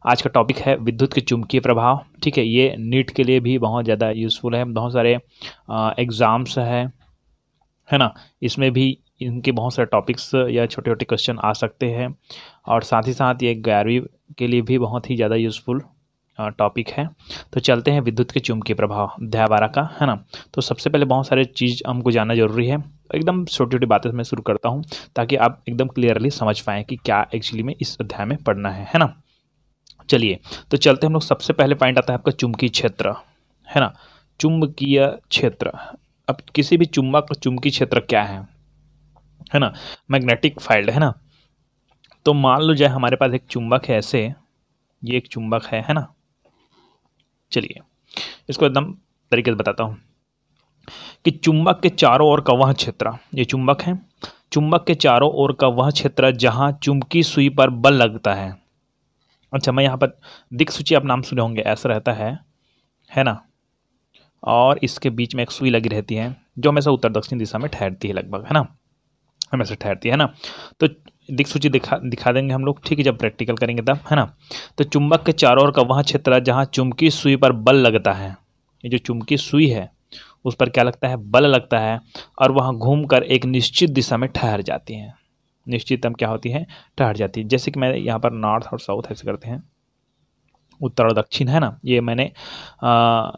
आज का टॉपिक है विद्युत के चुंबकीय प्रभाव। ठीक है, ये नीट के लिए भी बहुत ज़्यादा यूज़फुल है। बहुत सारे एग्ज़ाम्स है ना, इसमें भी इनके बहुत सारे टॉपिक्स या छोटे छोटे क्वेश्चन आ सकते हैं। और साथ ही साथ ये 11वीं के लिए भी बहुत ही ज़्यादा यूज़फुल टॉपिक है। तो चलते हैं विद्युत के चुंबकीय प्रभाव अध्याय 12 का, है ना। तो सबसे पहले बहुत सारे चीज़ हमको जानना जरूरी है। एकदम छोटी छोटी बातें मैं शुरू करता हूँ ताकि आप एकदम क्लियरली समझ पाएँ कि क्या एक्चुअली में इस अध्याय में पढ़ना है ना। चलिए तो चलते हम लोग। सबसे पहले पॉइंट आता है आपका चुंबकीय क्षेत्र, है ना। चुंबकीय क्षेत्र, अब किसी भी चुंबक का चुंबकीय क्षेत्र क्या है ना, मैग्नेटिक फील्ड, है ना। तो मान लो जाए हमारे पास एक चुंबक है, ऐसे ये एक चुंबक है ना। चलिए इसको एकदम तरीके से बताता हूँ कि चुंबक के चारों ओर का वह क्षेत्र, ये चुंबक है, चुंबक के चारों ओर का वह क्षेत्र जहां चुंबकीय सुई पर बल लगता है। अच्छा, मैं यहाँ पर दिक्सूची आप नाम सुने होंगे, ऐसा रहता है ना। और इसके बीच में एक सुई लगी रहती है जो हमेशा उत्तर दक्षिण दिशा में ठहरती है, लगभग, है ना, हमेशा ठहरती है ना। तो दिक्सूची दिखा देंगे हम लोग, ठीक है, जब प्रैक्टिकल करेंगे तब, है ना। तो चुंबक के चारों ओर का वह क्षेत्र जहाँ चुंबकीय सुई पर बल लगता है, ये जो चुंबकीय सुई है उस पर क्या लगता है, बल लगता है, और वहाँ घूमकर एक निश्चित दिशा में ठहर जाती है। निश्चितम क्या होती है, ठहर जाती है। जैसे कि मैं यहाँ पर नॉर्थ और साउथ ऐसे करते हैं, उत्तर और दक्षिण, है ना। ये मैंने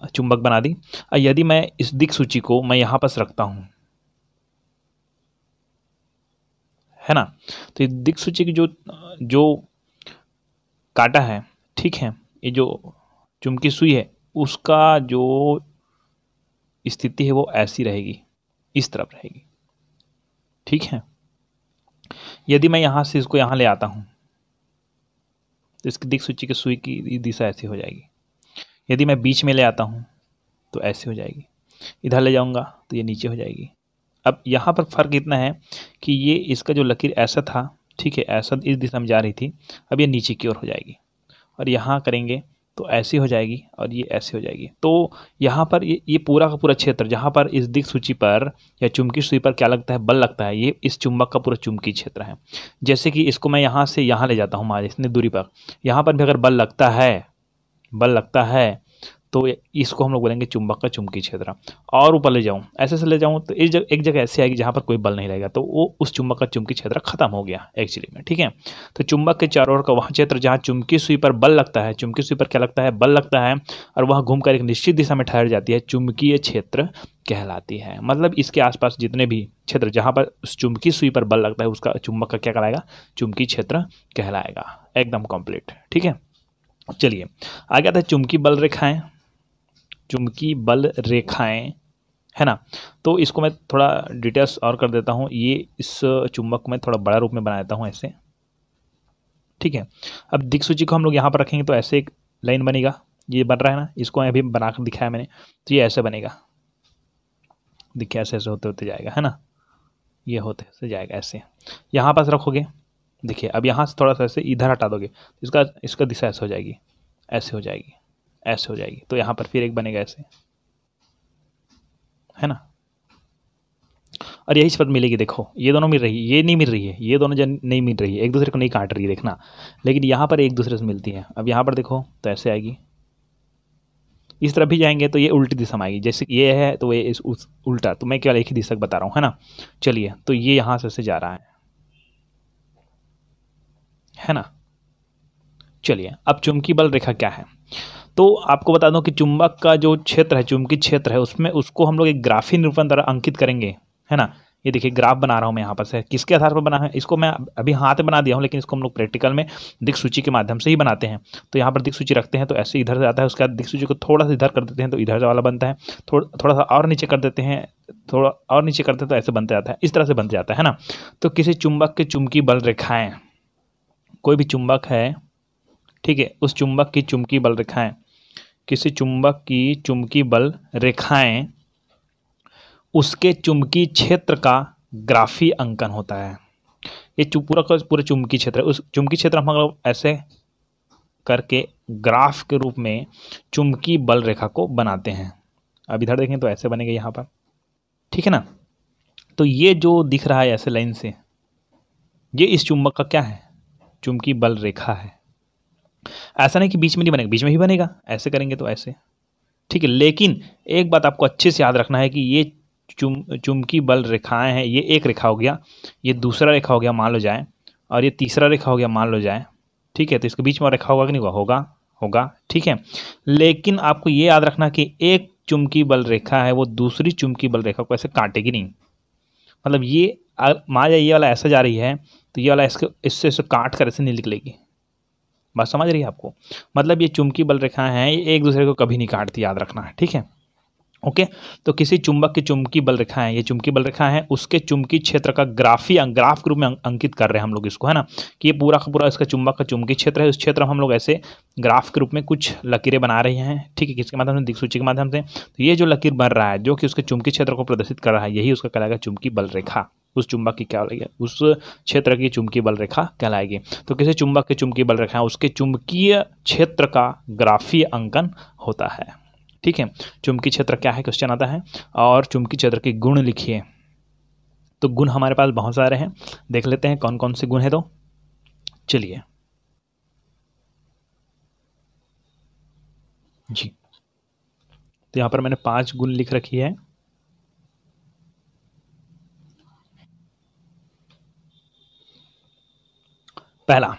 चुंबक बना दी। यदि मैं इस दिक्सूची को मैं यहाँ पर रखता हूँ, है ना, तो इस दिक्सूची की जो काटा है, ठीक है, ये जो चुंबकीय सुई है उसका जो स्थिति है वो ऐसी रहेगी, इस तरफ रहेगी, ठीक है। यदि मैं यहाँ से इसको यहाँ ले आता हूँ तो इसकी दिक्सूची की सुई की दिशा ऐसी हो जाएगी। यदि मैं बीच में ले आता हूँ तो ऐसी हो जाएगी। इधर ले जाऊँगा तो ये नीचे हो जाएगी। अब यहाँ पर फ़र्क इतना है कि ये इसका जो लकीर ऐसा था, ठीक है, ऐसा इस दिशा में जा रही थी, अब ये नीचे की ओर हो जाएगी। और यहाँ करेंगे तो ऐसी हो जाएगी और ये ऐसी हो जाएगी। तो यहाँ पर ये पूरा का पूरा क्षेत्र जहाँ पर इस दिक्सूची पर या चुंबकीय सुई पर क्या लगता है, बल लगता है, ये इस चुंबक का पूरा चुंबकीय क्षेत्र है। जैसे कि इसको मैं यहाँ से यहाँ ले जाता हूँ, मान इतनी दूरी पर, यहाँ पर भी अगर बल लगता है तो इसको हम लोग बोलेंगे चुंबक का चुंबकीय क्षेत्र। और ऊपर ले जाऊँ, ऐसे से ले जाऊँ तो एक जगह ऐसी आएगी जहाँ पर कोई बल नहीं रहेगा, तो वो उस चुंबक का चुंबकीय क्षेत्र खत्म हो गया एक्चुअली में, ठीक है। तो चुंबक के चारों ओर का वह क्षेत्र जहाँ चुंबकीय सुई पर बल लगता है, चुंबकीय सुई पर क्या लगता है, बल लगता है, और वह घूमकर एक निश्चित दिशा में ठहर जाती है, चुंबकीय क्षेत्र कहलाती है। मतलब इसके आसपास जितने भी क्षेत्र जहाँ पर उस चुंबकीय सुई पर बल लगता है उसका चुंबक का क्या कहलाएगा, चुंबकीय क्षेत्र कहलाएगा। एकदम कंप्लीट, ठीक है। चलिए आगे आता है चुंबकीय बल रेखाएं। चुंबकीय बल रेखाएं, है ना। तो इसको मैं थोड़ा डिटेल्स और कर देता हूँ। ये इस चुंबक को मैं थोड़ा बड़ा रूप में बना देता हूँ ऐसे, ठीक है। अब दिक्सूची को हम लोग यहाँ पर रखेंगे तो ऐसे एक लाइन बनेगा, ये बन रहा है ना, इसको अभी बनाकर दिखाया मैंने, तो ये ऐसे बनेगा, देखिए ऐसे ऐसे होते होते जाएगा, है ना, ये होते से जाएगा ऐसे। यहाँ पास रखोगे, देखिए अब यहाँ से थोड़ा सा ऐसे इधर हटा दोगे तो इसका दिशा ऐसे हो जाएगी, ऐसे हो जाएगी, ऐसे हो जाएगी। तो यहाँ पर फिर एक बनेगा ऐसे, है ना। और यही पद मिलेगी, देखो ये दोनों मिल रही है, ये नहीं मिल रही है, ये दोनों जन नहीं मिल रही है, एक दूसरे को नहीं काट रही है, देखना, लेकिन यहाँ पर एक दूसरे से मिलती है। अब यहाँ पर देखो तो ऐसे आएगी, इस तरफ भी जाएंगे तो ये उल्टी दिशा में आएगी, जैसे ये है तो ये उल्टा, तो मैं केवल एक ही दिशा बता रहा हूँ, है ना। चलिए तो ये यहाँ से जा रहा है ना। चलिए अब चुंबकीय बल रेखा क्या है, तो आपको बता दूं कि चुंबक का जो क्षेत्र है, चुंबकीय क्षेत्र है, उसमें उसको हम लोग एक ग्राफीय निरूपण द्वारा अंकित करेंगे, है ना। ये देखिए ग्राफ बना रहा हूँ मैं यहाँ पर से, किसके आधार पर बना है, इसको मैं अभी हाथ में बना दिया हूँ, लेकिन इसको हम लोग प्रैक्टिकल में दिक्सूची के माध्यम से ही बनाते हैं। तो यहाँ पर दिक्सूची रखते हैं तो ऐसे इधर से आता है, उसके बाद दिक्सूची को थोड़ा सा इधर कर देते हैं तो इधर वाला बनता है, थोड़ा सा और नीचे कर देते हैं, थोड़ा और नीचे करते हैं तो ऐसे बनते जाता है, इस तरह से बनते जाता है ना। तो किसी चुंबक के चुंबकीय बल रेखाएं, कोई भी चुंबक है, ठीक है, उस चुंबक की चुंबकीय बल रेखाएं, किसी चुंबक की चुंबकीय बल रेखाएं उसके चुंबकीय क्षेत्र का ग्राफीय अंकन होता है। ये पूरा का पूरा चुंबकीय क्षेत्र है, उस चुंबकीय क्षेत्र हम लोग ऐसे करके ग्राफ के रूप में चुंबकीय बल रेखा को बनाते हैं। अब इधर देखें तो ऐसे बनेगा यहाँ पर, ठीक है ना। तो ये जो दिख रहा है ऐसे लाइन से, ये इस चुंबक का क्या है, चुंबकीय बल रेखा है, ऐसा नहीं कि बीच में नहीं बनेगा, बीच में ही बनेगा, ऐसे करेंगे तो ऐसे, ठीक है। लेकिन एक बात आपको अच्छे से याद रखना है कि ये चुंबकीय बल रेखाएं हैं, ये एक रेखा हो गया, ये दूसरा रेखा हो गया मान लो जाए, और ये तीसरा रेखा हो गया मान लो जाए, ठीक है। तो इसके बीच में रेखा होगा कि नहीं होगा, होगा, ठीक है। लेकिन आपको ये याद रखना कि एक चुंबकीय बल रेखा है वो दूसरी चुंबकीय बल रेखा को ऐसे काटेगी नहीं। मतलब ये मान जाए ये वाला ऐसा जा रही है तो ये वाला इससे काट कर ऐसे नहीं निकलेगी। बात समझ रही है आपको? मतलब ये चुंबकीय बल रेखाएं हैं, ये एक दूसरे को कभी नहीं काटती, याद रखना है, ठीक है। ओके, तो किसी चुंबक की चुंबकीय बल रेखा है, ये चुंबकीय बल रेखा है, उसके चुंबकीय क्षेत्र का ग्राफ के रूप में अंकित कर रहे हैं हम लोग इसको, है ना, कि ये पूरा का पूरा इसका चुंबक का चुंबकीय क्षेत्र है। उस क्षेत्र में हम लोग ऐसे ग्राफ के रूप में कुछ लकीरें बना रहे हैं, ठीक है, किसके माध्यम से, दिक्सूची के माध्यम से। तो ये जो लकीर बन रहा है जो कि उसके चुंबकीय क्षेत्र को प्रदर्शित कर रहा है, यही उसका कहलाएगा चुंबकीय बल रेखा। उस चुंबक की क्या लगेगा, उस क्षेत्र की चुंबकीय बल रेखा कहलाएगी। तो किसी चुंबक की चुंबकीय बल रेखा है, उसके चुंबकीय क्षेत्र का ग्राफीय अंकन होता है, ठीक है। चुंबकीय क्षेत्र क्या है, क्वेश्चन आता है, और चुंबकीय क्षेत्र के गुण लिखिए। तो गुण हमारे पास बहुत सारे हैं, देख लेते हैं कौन कौन से गुण है। तो चलिए जी, तो यहां पर मैंने 5 गुण लिख रखी है। पहला,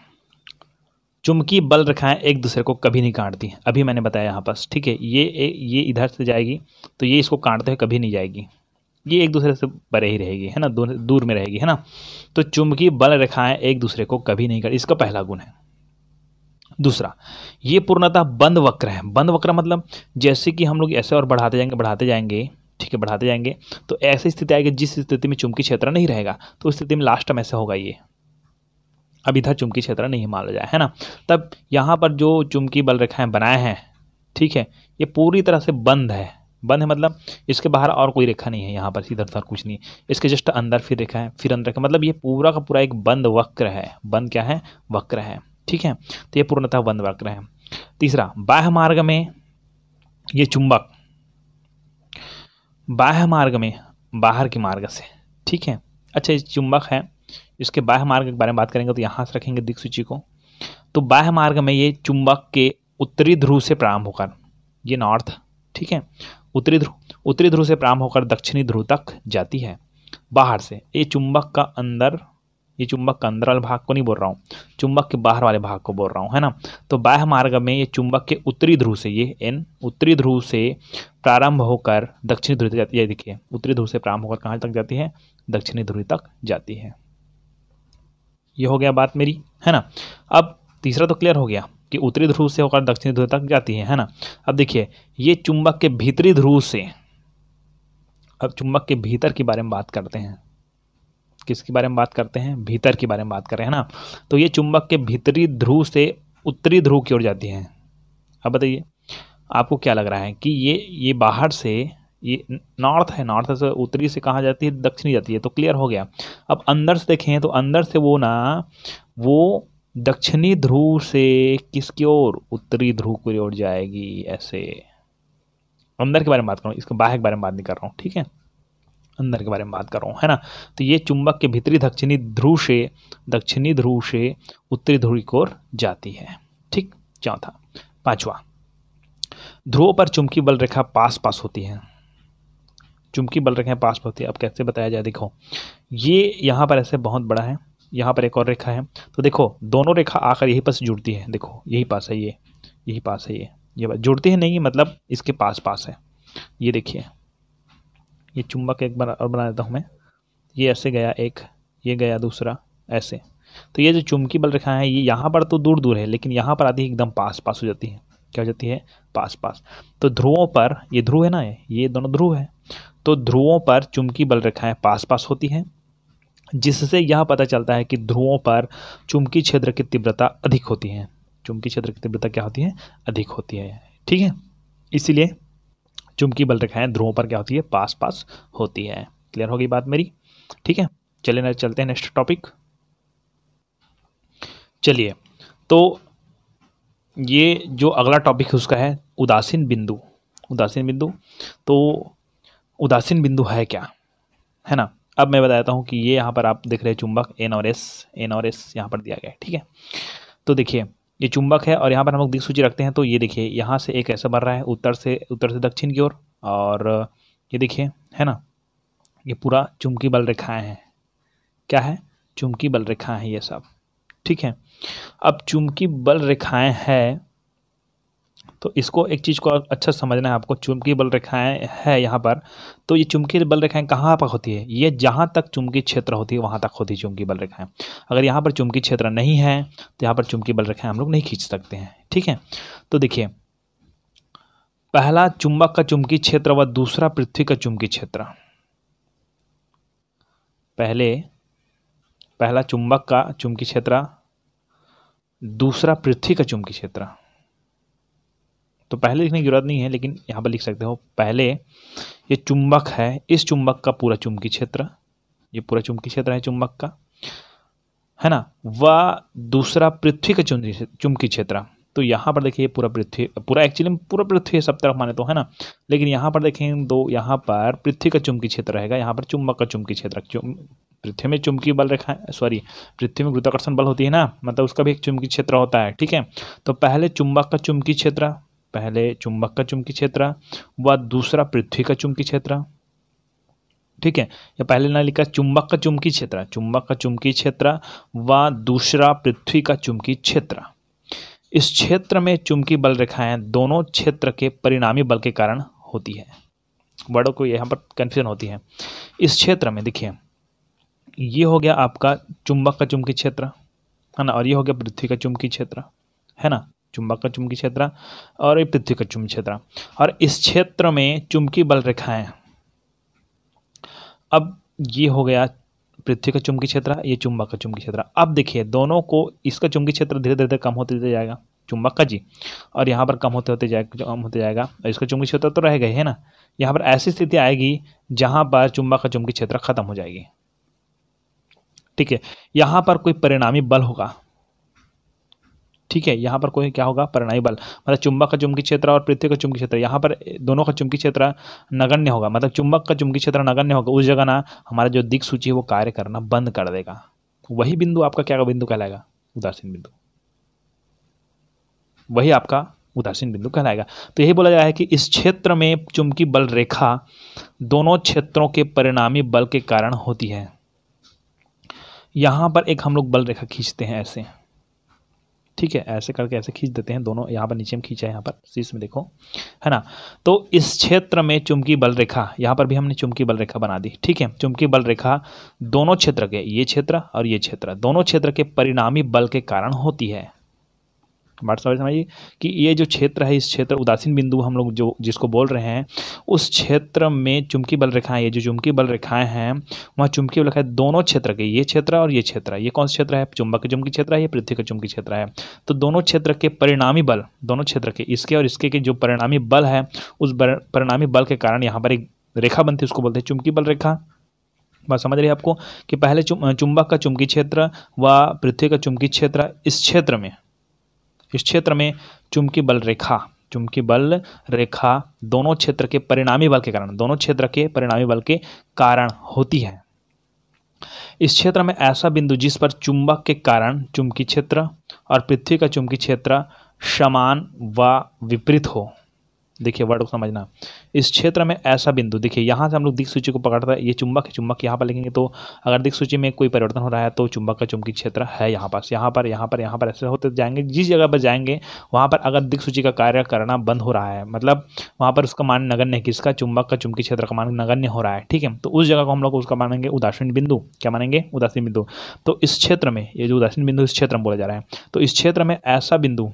चुंबकीय बल रेखाएं एक दूसरे को कभी नहीं काटती, अभी मैंने बताया यहाँ पास, ठीक है। ये इधर से जाएगी तो ये इसको काटते हुए कभी नहीं जाएगी, ये एक दूसरे से परे ही रहेगी, है ना, दूर में रहेगी, है ना। तो चुंबकीय बल रेखाएं एक दूसरे को कभी नहीं काटती, इसका पहला गुण है। दूसरा, ये पूर्णतः बंद वक्र है। बंद वक्र मतलब जैसे कि हम लोग ऐसे और बढ़ाते जाएंगे, ठीक है, बढ़ाते जाएंगे तो ऐसी स्थिति आएगी जिस स्थिति में चुंबकीय क्षेत्र नहीं रहेगा, तो उस स्थिति में लास्ट में ऐसे होगा ये। अब इधर चुंबकीय क्षेत्र नहीं मान लो जाए, है ना, तब यहाँ पर जो चुंबकीय बल रेखाएं बनाए हैं, ठीक है, ये पूरी तरह से बंद है। बंद है मतलब इसके बाहर और कोई रेखा नहीं है, यहाँ पर इधर उधर कुछ नहीं, इसके जस्ट अंदर फिर रेखा है, फिर अंदर रेखा, मतलब ये पूरा का पूरा एक बंद वक्र है। बंद क्या है, वक्र है, ठीक है। तो ये पूर्णतः बंद वक्र है। तीसरा, बाह्य मार्ग में ये चुंबक बाह्य मार्ग में बाहर के मार्ग से, ठीक है। अच्छा, ये चुंबक है, इसके बाह्य मार्ग के बारे में बात करेंगे तो यहाँ से रखेंगे दिक्सूची को। तो बाह्य मार्ग में ये चुंबक के उत्तरी ध्रुव से प्रारंभ होकर, ये नॉर्थ, ठीक है, उत्तरी ध्रुव से प्रारंभ होकर दक्षिणी ध्रुव तक जाती है बाहर से। ये चुंबक का अंदर वाले भाग को नहीं बोल रहा हूँ, चुंबक के बाहर वाले भाग को बोल रहा हूँ, है ना। तो बाह्य मार्ग में ये चुंबक के उत्तरी ध्रुव से, ये एन उत्तरी ध्रुव से प्रारंभ होकर दक्षिणी ध्रुव तक जाती है। देखिए, उत्तरी ध्रुव से प्रारंभ होकर कहाँ तक जाती है, दक्षिणी ध्रुव तक जाती है। ये हो गया बात मेरी, है ना। अब तीसरा तो क्लियर हो गया कि उत्तरी ध्रुव से होकर दक्षिणी ध्रुव तक जाती है ना। अब देखिए, ये चुंबक के भीतरी ध्रुव से, अब चुंबक के भीतर के बारे में बात करते हैं। किसके बारे में बात करते हैं, भीतर के बारे में बात कर रहे हैं ना। तो ये चुंबक के भीतरी ध्रुव से उत्तरी ध्रुव की ओर जाती है। अब बताइए आपको क्या लग रहा है कि ये बाहर से, ये नॉर्थ है, नॉर्थ से उत्तरी से कहाँ जाती है, दक्षिणी जाती है, तो क्लियर हो गया। अब अंदर से देखें तो अंदर से वो दक्षिणी ध्रुव से किसकी ओर, उत्तरी ध्रुव की ओर जाएगी। ऐसे अंदर के बारे में बात कर रहा हूँ, इसके बाहर के बारे में बात नहीं कर रहा हूँ, ठीक है, अंदर के बारे में बात कर रहा हूँ, है ना। तो ये चुंबक के भीतरी दक्षिणी ध्रुव से उत्तरी ध्रुव की ओर जाती है, ठीक। चौथा, पांचवा, ध्रुव पर चुंबकीय बल रेखा पास पास होती है। चुंबकीय बल रेखाएं पास होती है। अब कैसे बताया जाए, देखो, ये यहाँ पर ऐसे बहुत बड़ा है, यहाँ पर एक और रेखा है, तो देखो दोनों रेखा आकर यहीं पर जुड़ती है। देखो यही पास है, ये यही पास है, ये जुड़ती है नहीं, मतलब इसके पास पास है। ये देखिए, ये चुंबक एक बार और बना देता हूँ मैं, ये ऐसे गया एक, ये गया दूसरा, ऐसे। तो ये जो चुंबकीय बल रेखा है ये यहाँ पर तो दूर दूर है, लेकिन यहाँ पर आती है एकदम पास पास हो जाती है। क्या हो जाती है, पास पास। तो ध्रुवों पर, ये ध्रुव है ना, ये दोनों ध्रुव है, तो ध्रुवों पर चुंबकीय बल रेखाएं पास पास होती हैं, जिससे यह पता चलता है कि ध्रुवों पर चुंबकीय क्षेत्र की तीव्रता अधिक होती है। चुंबकीय क्षेत्र की तीव्रता क्या होती है, अधिक होती है, ठीक है। इसीलिए चुंबकीय बल रेखाएं ध्रुवों पर क्या होती है, पास पास होती है। क्लियर हो गई बात मेरी, ठीक है। चलिए चलते हैं नेक्स्ट टॉपिक। चलिए, तो ये जो अगला टॉपिक है उसका है उदासीन बिंदु। उदासीन बिंदु, तो उदासीन बिंदु है क्या, है ना। अब मैं बताता हूँ कि ये यहाँ पर आप देख रहे हैं चुंबक एन और एस यहाँ पर दिया गया है, ठीक है। तो देखिए, ये चुंबक है और यहाँ पर हम लोग दिक्सूची रखते हैं। तो ये देखिए यहाँ से एक ऐसा बढ़ रहा है उत्तर से दक्षिण की ओर, और ये देखिए है ना, ये पूरा चुंबकीय बल रेखाएं हैं। क्या है? चुंबकीय बल रेखाएं हैं ये सब। ठीक है, अब चुंबकीय बल रेखाएं हैं तो इसको एक चीज़ को अच्छा समझना है आपको। चुंबकीय बल रेखाएं है यहाँ पर, तो ये चुंबकीय बल रेखाएं कहाँ पर होती है? ये जहाँ तक चुंबकीय क्षेत्र होती है वहाँ तक होती है चुंबकीय बल रेखाएं। अगर यहाँ पर चुंबकीय क्षेत्र नहीं है तो यहाँ पर चुंबकीय बल रेखाएं हम लोग नहीं खींच सकते हैं। ठीक है, तो देखिए पहला चुंबक का चुंबकीय क्षेत्र व दूसरा पृथ्वी का चुंबकीय क्षेत्र। पहला चुंबक का चुंबकीय क्षेत्र, दूसरा पृथ्वी का चुंबकीय क्षेत्र। तो पहले लिखने की जरूरत नहीं है, लेकिन यहाँ पर लिख सकते हो। पहले ये चुंबक है, इस चुंबक का पूरा चुंबकीय क्षेत्र, ये पूरा चुंबकीय क्षेत्र है चुंबक का, है ना, व दूसरा पृथ्वी का चुंबकीय क्षेत्र। तो यहाँ पर देखिए पूरा पृथ्वी, पूरा एक्चुअली पूरा पृथ्वी सब तरफ माने तो, है ना, लेकिन यहाँ पर देखें तो यहाँ पर पृथ्वी का चुंबकीय क्षेत्र रहेगा, यहाँ पर चुंबक का चुंबकीय क्षेत्र। पृथ्वी में चुंबकीय बल रेखा, सॉरी, पृथ्वी में गुरुत्वाकर्षण बल होती है ना, मतलब उसका भी एक चुंबकीय क्षेत्र होता है। ठीक है, तो पहले चुंबक का चुंबकीय क्षेत्र, पहले चुंबक का चुंबकीय क्षेत्र व दूसरा पृथ्वी का चुंबकीय क्षेत्र। ठीक है, या पहले ना लिखा चुंबक का चुंबकीय क्षेत्र, चुंबक का चुंबकीय क्षेत्र व दूसरा पृथ्वी का चुंबकीय क्षेत्र। इस क्षेत्र में चुंबकीय बल रेखाएं दोनों क्षेत्र के परिणामी बल के कारण होती है। वर्डों को यहाँ पर कंफ्यूजन होती है। इस क्षेत्र में देखिए ये हो गया आपका चुंबक का चुंबकीय क्षेत्र, है ना, और ये हो गया पृथ्वी का चुंबकीय क्षेत्र, है ना, चुंबक का चुंबकीय क्षेत्र और ये पृथ्वी का चुंबकीय क्षेत्र। और इस क्षेत्र में चुंबकीय बल रेखाएं, अब ये हो गया पृथ्वी का चुंबकीय क्षेत्र, ये चुंबक का चुंबकीय क्षेत्र। अब देखिए दोनों को, इसका चुंबकीय क्षेत्र धीरे धीरे कम होते जाएगा चुंबक का जी, और यहाँ पर कम होते जाएगा और इसका चुंबकीय क्षेत्र तो रहेगा ही, है ना। यहाँ पर ऐसी स्थिति आएगी जहाँ पर चुंबक का चुंबकीय क्षेत्र खत्म हो जाएगी। ठीक है, यहाँ पर कोई परिणामी बल होगा। ठीक है, यहाँ पर कोई क्या होगा? परिणामी बल, मतलब चुंबक का चुंबकीय क्षेत्र और पृथ्वी का चुंबकीय क्षेत्र, यहाँ पर दोनों का चुंबकीय क्षेत्र नगण्य होगा, मतलब चुंबक का चुंबकीय क्षेत्र नगण्य होगा। उस जगह ना हमारा जो दिक्सूची है वो कार्य करना बंद कर देगा। वही बिंदु आपका क्या बिंदु कहलाएगा? उदासीन बिंदु। वही आपका उदासीन बिंदु कहलाएगा। तो यही बोला गया है कि इस क्षेत्र में चुंबकीय बल रेखा दोनों क्षेत्रों के परिणामी बल के कारण होती है। यहाँ पर एक हम लोग बल रेखा खींचते हैं ऐसे, ठीक है, ऐसे करके ऐसे खींच देते हैं दोनों। यहाँ पर नीचे में खींचा है, यहाँ पर शीर्ष में देखो, है ना। तो इस क्षेत्र में चुंबकीय बल रेखा, यहाँ पर भी हमने चुंबकीय बल रेखा बना दी। ठीक है, चुंबकीय बल रेखा दोनों क्षेत्र के, ये क्षेत्र और ये क्षेत्र, दोनों क्षेत्र के परिणामी बल के कारण होती है। बात समझिए कि ये जो क्षेत्र है, इस क्षेत्र उदासीन बिंदु हम लोग जो जिसको बोल रहे हैं, उस क्षेत्र में चुंबकीय बल रेखाएं, ये जो चुंबकीय बल रेखाएं हैं, वहाँ चुंबकीय बल रेखाएं दोनों क्षेत्र के, ये क्षेत्र और ये क्षेत्र, ये कौन सा क्षेत्र है? चुंबक का चुंबकीय क्षेत्र है, ये पृथ्वी का चुंबकीय क्षेत्र है। तो दोनों क्षेत्र के परिणामी बल, दोनों क्षेत्र के, इसके और इसके के जो परिणामी बल है, उस परिणामी बल के कारण यहाँ पर एक रेखा बनती है, उसको बोलते हैं चुंबकीय बल रेखा। बात समझ रही है आपको कि पहले चुंबक का चुंबकीय क्षेत्र व पृथ्वी का चुंबकीय क्षेत्र, इस क्षेत्र में चुंबकीय बल रेखा दोनों क्षेत्र के परिणामी बल के कारण, दोनों क्षेत्र के परिणामी बल के कारण होती है। इस क्षेत्र में ऐसा बिंदु जिस पर चुंबक के कारण चुंबकीय क्षेत्र और पृथ्वी का चुंबकीय क्षेत्र समान व विपरीत हो। देखिए वर्ड को समझना, इस क्षेत्र में ऐसा बिंदु, देखिए यहाँ से हम लोग दिक्सूची को पकड़ता है, ये चुंबक है, चुंबक यहाँ पर लिखेंगे तो अगर दिक्सूची में कोई परिवर्तन हो रहा है तो चुंबक का चुंबकीय क्षेत्र है यहाँ पास, यहाँ पर ऐसे होते जाएंगे। जिस जगह पर जाएंगे वहाँ पर अगर दिक्सूची का कार्य करना बंद हो रहा है, मतलब वहाँ पर उसका मान नगण्य है, किसका? चुंबक का चुंबकीय क्षेत्र का मान नगण्य हो रहा है। ठीक है, तो उस जगह को हम लोग उसका मानेंगे उदासीन बिंदु। क्या मानेंगे? उदासीन बिंदु। तो इस क्षेत्र में, ये जो उदासीन बिंदु इस क्षेत्र में बोला जा रहा है, तो इस क्षेत्र में ऐसा बिंदु,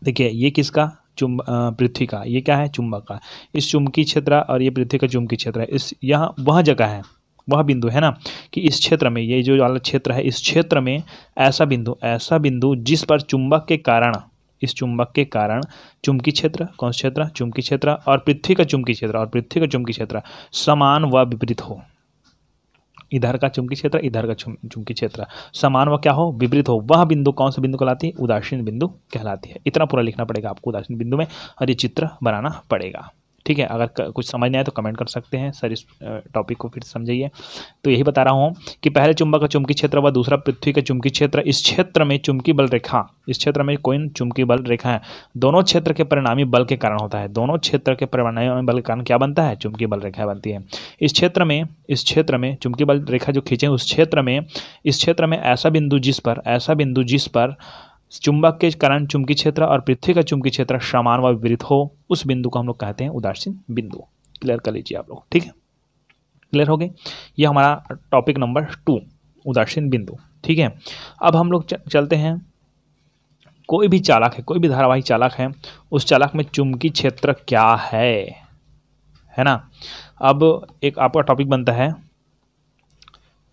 देखिए ये किसका? पृथ्वी का, ये क्या है? चुंबक का। इस चुंबकीय क्षेत्र और ये पृथ्वी का चुंबकीय क्षेत्र है, इस यहाँ वह जगह है, वह बिंदु है ना, कि इस क्षेत्र में, ये जो वाला क्षेत्र है, इस क्षेत्र में ऐसा बिंदु जिस पर चुंबक के कारण, इस चुंबक के कारण चुंबकीय क्षेत्र, कौन सा क्षेत्र? चुंबकीय क्षेत्र और पृथ्वी का चुंबकीय क्षेत्र समान व विपरीत हो। इधर का चुंबकीय क्षेत्र, इधर का चुंबकीय क्षेत्र समान व क्या हो? विपरीत हो। वह बिंदु कौन सा बिंदु कहलाती है? उदासीन बिंदु कहलाती है। इतना पूरा लिखना पड़ेगा आपको उदासीन बिंदु में, और ये चित्र बनाना पड़ेगा। ठीक है। अगर कुछ समझ नहीं आए तो कमेंट कर सकते हैं, सर इस टॉपिक को फिर समझाइए। तो यही बता रहा हूँ कि पहले चुंबक का चुंबकीय क्षेत्र व दूसरा पृथ्वी का चुंबकीय क्षेत्र, इस क्षेत्र में चुंबकीय बल रेखा, इस क्षेत्र में कोई चुंबकीय बल रेखा है, दोनों क्षेत्र के परिणामी बल के कारण होता है। दोनों क्षेत्र के परिणामी बल के कारण क्या बनता है? चुंबकीय बल रेखा बनती है। इस क्षेत्र में चुंबकीय बल रेखा जो खींचे उस क्षेत्र में, इस क्षेत्र में ऐसा बिंदु जिस पर चुंबक के कारण चुंबकीय क्षेत्र और पृथ्वी का चुंबकीय क्षेत्र समान व विपरीत हो, उस बिंदु को हम लोग कहते हैं उदासीन बिंदु। क्लियर कर लीजिए आप लोग, ठीक है। क्लियर हो गए? ये हमारा टॉपिक नंबर 2, उदासीन बिंदु, ठीक है। अब हम लोग चलते हैं, कोई भी चालक है, कोई भी धारावाही चालक है, उस चालक में चुंबकीय क्षेत्र क्या है ना। अब एक आपका टॉपिक बनता है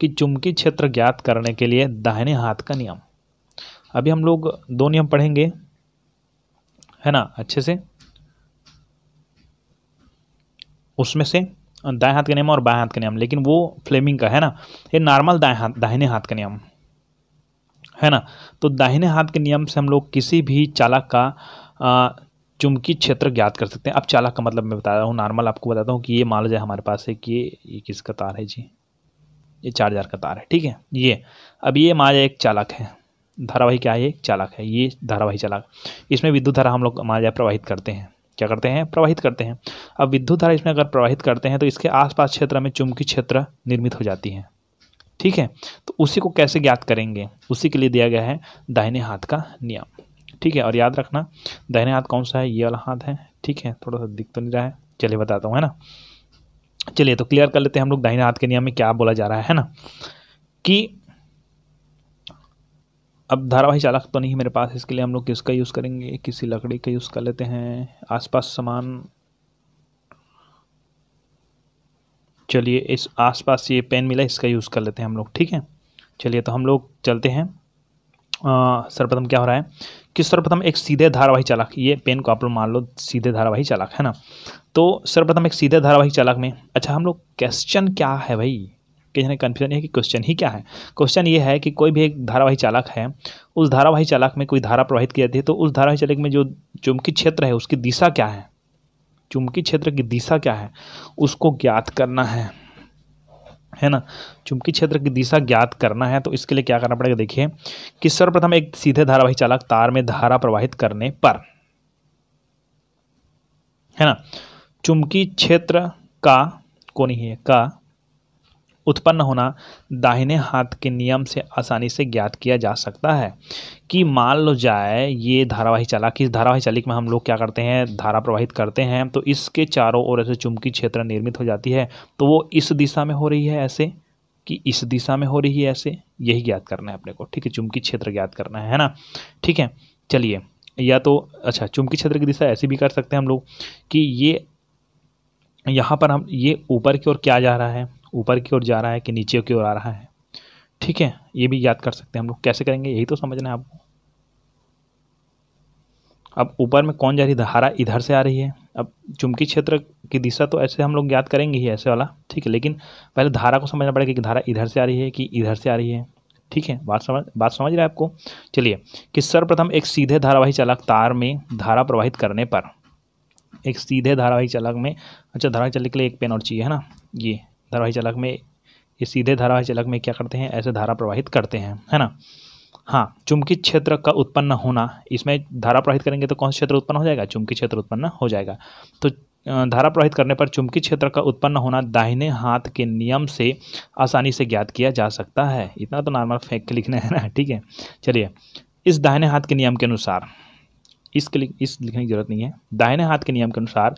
कि चुंबकीय क्षेत्र ज्ञात करने के लिए दाहिने हाथ का नियम। अभी हम लोग 2 नियम पढ़ेंगे, है ना, अच्छे से। उसमें से दाएं हाथ का नियम और बाएं हाथ का नियम, लेकिन वो फ्लेमिंग का है ना, ये नॉर्मल दाहिने हाथ का नियम है ना। तो दाहिने हाथ के नियम से हम लोग किसी भी चालक का चुंबकीय क्षेत्र ज्ञात कर सकते हैं। अब चालक का मतलब मैं बता रहा हूँ, नॉर्मल आपको बताता हूँ कि ये मान लो जाए हमारे पास है कि ये किसका तार है जी, ये चार्जर का तार है, ठीक है। ये अब ये मान एक चालक है, धारावाही क्या है? ये चालक है, ये धारावाही चालक। इसमें विद्युत धारा हम लोग मान जाए प्रवाहित करते हैं, क्या करते हैं? प्रवाहित करते हैं। अब विद्युत धारा इसमें अगर प्रवाहित करते हैं तो इसके आसपास क्षेत्र में चुंबकीय क्षेत्र निर्मित हो जाती है, ठीक है। तो उसी को कैसे ज्ञात करेंगे? उसी के लिए दिया गया है दाहिने हाथ का नियम, ठीक है। और याद रखना दाहिने हाथ कौन सा है? ये वाला हाथ है, ठीक है। थोड़ा सा दिख तो नहीं रहा है, चलिए बताता हूँ, है ना। चलिए तो क्लियर कर लेते हैं हम लोग दाहिने हाथ के नियम में क्या बोला जा रहा है ना, कि अब धारावाही चालक तो नहीं है मेरे पास, इसके लिए हम लोग किसका यूज़ करेंगे? किसी लकड़ी का यूज़ कर लेते हैं, आसपास समान। चलिए इस आसपास ये पेन मिला, इसका यूज़ कर लेते हैं हम लोग, ठीक है। चलिए तो हम लोग चलते हैं। सर्वप्रथम क्या हो रहा है कि सर्वप्रथम एक सीधे धारावाही चालक, ये पेन को आप लोग मान लो सीधे धारावाही चालक है ना। तो सर्वप्रथम एक सीधे धारावाही चालक में, अच्छा हम लोग क्वेश्चन क्या है भाई, कहीं कन्फ्यूजन है कि क्वेश्चन ही क्या है। क्वेश्चन ये है कि कोई भी एक धारावाही चालक है, उस धारावाही चालक में कोई धारा प्रवाहित की जाती है, तो उस धारावाही चालक में जो चुंबकीय क्षेत्र है उसकी दिशा क्या है, चुंबकीय क्षेत्र की दिशा क्या है, उसको ज्ञात करना है ना। चुंबकीय क्षेत्र की दिशा ज्ञात करना है तो इसके लिए क्या करना पड़ेगा? देखिए कि सर्वप्रथम एक सीधे धारावाही चालक तार में धारा प्रवाहित करने पर, है ना, चुंबकीय क्षेत्र का उत्पन्न होना दाहिने हाथ के नियम से आसानी से ज्ञात किया जा सकता है। कि मान लो जाए ये धारावाही चालक, इस धारावाही चालक में हम लोग क्या करते हैं? धारा प्रवाहित करते हैं, तो इसके चारों ओर ऐसे चुंबकीय क्षेत्र निर्मित हो जाती है। तो वो इस दिशा में हो रही है ऐसे, कि इस दिशा में हो रही है ऐसे, यही ज्ञात करना है अपने को, ठीक है। चुंबकीय क्षेत्र ज्ञात करना है ना, ठीक है। चलिए या तो अच्छा चुंबकीय क्षेत्र की दिशा ऐसी भी कर सकते हैं हम लोग कि ये यहाँ पर हम ये ऊपर की ओर क्या जा रहा है, ऊपर की ओर जा रहा है कि नीचे की ओर आ रहा है, ठीक है। ये भी याद कर सकते हैं हम लोग। कैसे करेंगे यही तो समझना है आपको। अब ऊपर में कौन जा रही धारा? इधर से आ रही है। अब चुंबकीय क्षेत्र की दिशा तो ऐसे हम लोग ज्ञात करेंगे ही, ऐसे वाला, ठीक है। लेकिन पहले धारा को समझना पड़ेगा कि धारा इधर से आ रही है कि इधर से आ रही है, ठीक है। बात समझ रहे हैं आपको। चलिए कि सर्वप्रथम एक सीधे धारावाही चालक तार में धारा प्रवाहित करने पर, एक सीधे धारावाही चालक में, अच्छा धारावाही चालक के लिए एक पेन और चाहिए, है ना। ये धारावाही चालक में, ये सीधे धारावाही चालक में क्या करते हैं? ऐसे धारा प्रवाहित करते हैं, है ना। हाँ, चुंबकीय क्षेत्र का उत्पन्न होना, इसमें धारा प्रवाहित करेंगे तो कौन सा क्षेत्र उत्पन्न हो जाएगा? चुंबकीय क्षेत्र उत्पन्न हो जाएगा। तो धारा प्रवाहित करने पर चुंबकीय क्षेत्र का उत्पन्न होना दाहिने हाथ के नियम से आसानी से ज्ञात किया जा सकता है। इतना तो नॉर्मल फेंक के लिखना है ना, ठीक है। चलिए इस दाहिने हाथ के नियम के अनुसार, इस लिखने की जरूरत नहीं है। दाहिने हाथ के नियम के अनुसार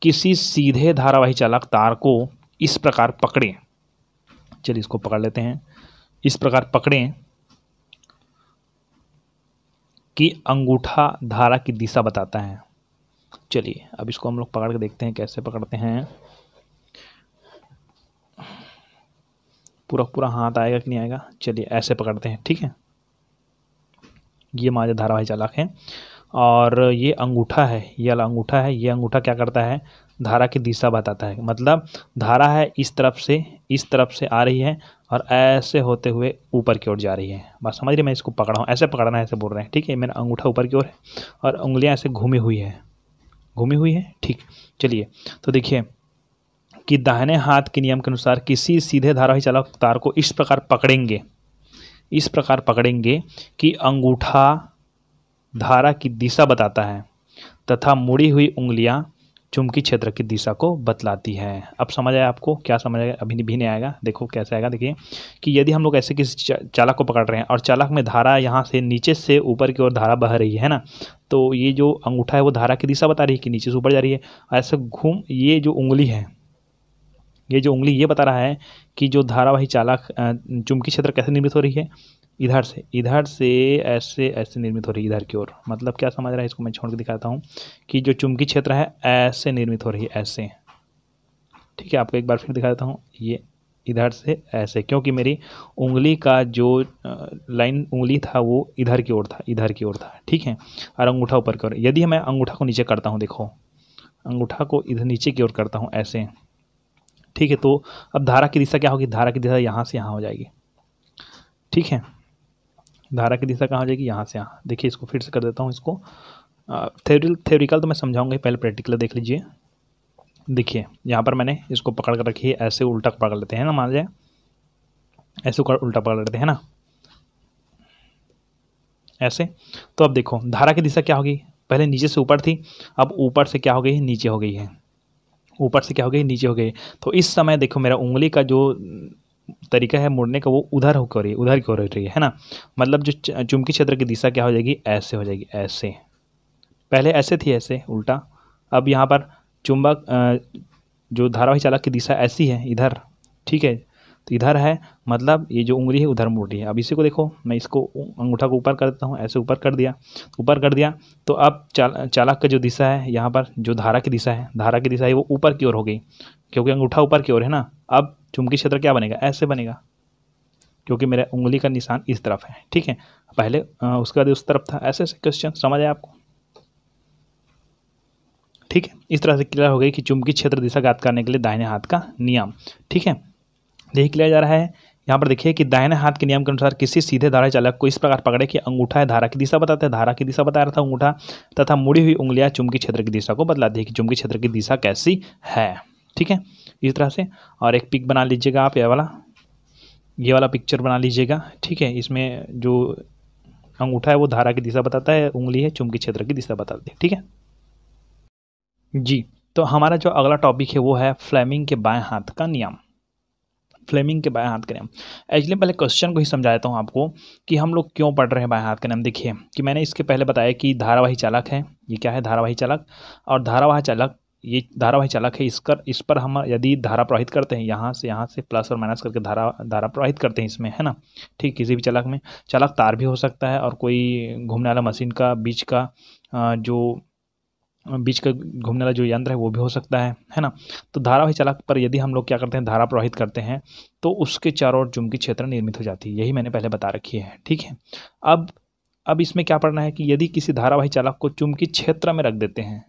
किसी सीधे धारावाही चालक तार को इस प्रकार पकड़ें, चलिए इसको पकड़ लेते हैं, इस प्रकार पकड़ें कि अंगूठा धारा की दिशा बताता है। चलिए अब इसको हम लोग पकड़ के देखते हैं कैसे पकड़ते हैं। पूरा हाथ आएगा कि नहीं आएगा? चलिए ऐसे पकड़ते हैं, ठीक है। ये हमारे धारावाही चालक है और ये अंगूठा है, ये वाला अंगूठा है। ये अंगूठा क्या करता है? धारा की दिशा बताता है। मतलब धारा है इस तरफ से आ रही है और ऐसे होते हुए ऊपर की ओर जा रही है। बात समझ रही? मैं इसको पकड़ा हूँ, ऐसे पकड़ना है, ऐसे बोल रहे हैं, ठीक है। मेरा अंगूठा ऊपर की ओर है और उंगलियां ऐसे घूमी हुई है, घूमी हुई है। ठीक, चलिए तो देखिए कि दाहिने हाथ के नियम के अनुसार किसी सीधे धारावाही चालक तार को इस प्रकार पकड़ेंगे कि अंगूठा धारा की दिशा बताता है तथा मुड़ी हुई उंगलियां चुंबकीय क्षेत्र की दिशा को बतलाती है। अब समझ आया आपको? क्या समझ आएगा? अभी भी नहीं आएगा, देखो कैसे आएगा। देखिए कि यदि हम लोग ऐसे किसी चालक को पकड़ रहे हैं और चालक में धारा यहाँ से नीचे से ऊपर की ओर धारा बह रही है ना, तो ये जो अंगूठा है वो धारा की दिशा बता रही है कि नीचे से ऊपर जा रही है। ऐसे घूम ये जो उंगली है, ये जो उंगली ये बता रहा है कि जो धारावाही चालक चुंबकीय क्षेत्र कैसे निर्मित हो रही है, इधर से ऐसे ऐसे निर्मित हो रही है इधर की ओर। मतलब क्या समझ रहा है, इसको मैं छोड़ के दिखाता हूँ कि जो चुंबकीय क्षेत्र है ऐसे निर्मित हो रही है, ऐसे। ठीक है, आपको एक बार फिर दिखा देता हूँ, ये इधर से ऐसे, क्योंकि मेरी उंगली का जो लाइन उंगली था वो इधर की ओर था, ठीक है, और अंगूठा ऊपर की ओर। यदि मैं अंगूठा को नीचे करता हूँ, देखो अंगूठा को इधर नीचे की ओर करता हूँ ऐसे, ठीक है, तो अब धारा की दिशा क्या होगी? धारा की दिशा यहाँ से यहाँ हो जाएगी। ठीक है, धारा की दिशा कहाँ हो जाएगी? यहाँ से यहाँ। देखिए इसको फिर से कर देता हूँ, इसको थ्योरिकल तो मैं समझाऊंगा, पहले प्रैक्टिकल देख लीजिए। देखिए यहाँ पर मैंने इसको पकड़ कर रखी है, ऐसे उल्टा पकड़ लेते हैं ना, मान लीजिए ऐसे उल्टा पकड़ लेते हैं ना, ऐसे। तो अब देखो धारा की दिशा क्या होगी? पहले नीचे से ऊपर थी, अब ऊपर से क्या हो गई? नीचे हो गई है। ऊपर से क्या हो गई? नीचे हो गई। तो इस समय देखो मेरा उंगली का जो तरीका है मुड़ने का वो उधर हो रही है, उधर की ओर हो रही है ना। मतलब जो चुंबकीय क्षेत्र की दिशा क्या हो जाएगी? ऐसे हो जाएगी, ऐसे। पहले ऐसे थी, ऐसे उल्टा। अब यहाँ पर चुंबक जो धारावाही चालक की दिशा ऐसी है, इधर। ठीक है, तो इधर है, मतलब ये जो उंगली है उधर मुड़ रही है। अब इसी को देखो, मैं इसको अंगूठा को ऊपर कर देता हूँ, ऐसे ऊपर कर दिया। तो अब चालक का जो दिशा है यहाँ पर, जो धारा की दिशा है वो ऊपर की ओर हो गई, क्योंकि अंगूठा ऊपर की ओर है ना। अब चुंबकीय क्षेत्र क्या बनेगा? ऐसे बनेगा, क्योंकि मेरा उंगली का निशान इस तरफ है। ठीक है, पहले उसके बाद उस तरफ था। ऐसे क्वेश्चन समझ आया आपको? ठीक है, इस तरह से क्लियर हो गई कि चुंबकीय क्षेत्र दिशा ज्ञात करने के लिए दाहिने हाथ का नियम। ठीक है, यही किया जा रहा है। यहाँ पर देखिए कि दाहिने हाथ के नियम के अनुसार किसी सीधे धारा चालक को इस प्रकार पकड़े कि अंगूठा है धारा की दिशा बताता है, धारा की दिशा बता रहा था अंगूठा, तथा मुड़ी हुई उंगलियां चुंबकीय क्षेत्र की दिशा को बतलाती है कि चुंबकीय क्षेत्र की दिशा कैसी है। ठीक है, इस तरह से। और एक पिक बना लीजिएगा आप, ये वाला पिक्चर बना लीजिएगा। ठीक है, इसमें जो अंगूठा है वो धारा की दिशा बताता है, उंगली है चुंबकीय क्षेत्र की दिशा बताती है। ठीक है जी, तो हमारा जो अगला टॉपिक है वो है फ्लेमिंग के बाएं हाथ का नियम। फ्लेमिंग के बाएं हाथ का नियम, एक्चुअली पहले क्वेश्चन को ही समझा देता हूँ आपको कि हम लोग क्यों पढ़ रहे हैं बाएं हाथ का नियम। देखिए कि मैंने इसके पहले बताया कि धारावाही चालक है, ये क्या है? धारावाही चालक। और ये धारावाही चालक है, इस पर हम यदि धारा प्रवाहित करते हैं, यहाँ से प्लस और माइनस करके धारा प्रवाहित करते हैं इसमें, है ना। ठीक, किसी भी चालक में, चालक तार भी हो सकता है और कोई घूमने वाला मशीन का बीच का घूमने वाला जो यंत्र है वो भी हो सकता है ना। तो धारावाही चालक पर यदि हम लोग क्या करते हैं, धारा प्रवाहित करते हैं, तो उसके चारों ओर चुंबकीय क्षेत्र निर्मित हो जाती है। यही मैंने पहले बता रखी है। ठीक है, अब इसमें क्या पढ़ना है कि यदि किसी धारावाही चालक को चुंबकीय क्षेत्र में रख देते हैं,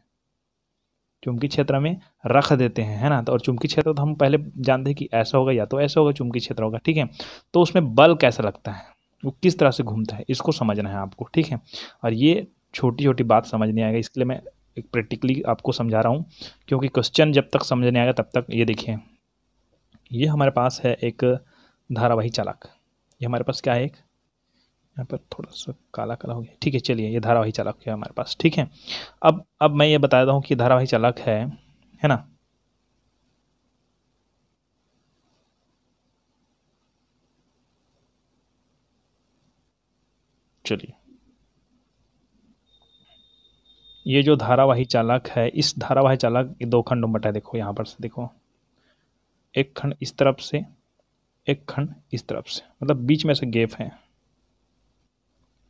चुंबकीय क्षेत्र में रख देते हैं, है ना। तो और चुंबकीय क्षेत्र तो हम पहले जानते हैं कि ऐसा होगा या तो ऐसा होगा, चुंबकीय क्षेत्र होगा। ठीक है, तो उसमें बल कैसा लगता है, वो किस तरह से घूमता है, इसको समझना है आपको। ठीक है, और ये छोटी छोटी बात समझ नहीं आएगा, इसके लिए मैं एक प्रैक्टिकली आपको समझा रहा हूँ, क्योंकि क्वेश्चन जब तक समझ नहीं आएगा तब तक। ये देखिए, ये हमारे पास है एक धारावाही चालक। ये हमारे पास क्या है? एक यहाँ पर थोड़ा सा काला काला हो गया। ठीक है, चलिए, ये धारावाही चालक है हमारे पास। ठीक है, अब मैं ये बता देता हूँ कि धारावाही चालक है ना। चलिए, ये जो धारावाही चालक है, इस धारावाही चालक दो खंडों में बटा है। देखो यहाँ पर से, देखो एक खंड इस तरफ से, एक खंड इस तरफ से, मतलब बीच में से गैप है,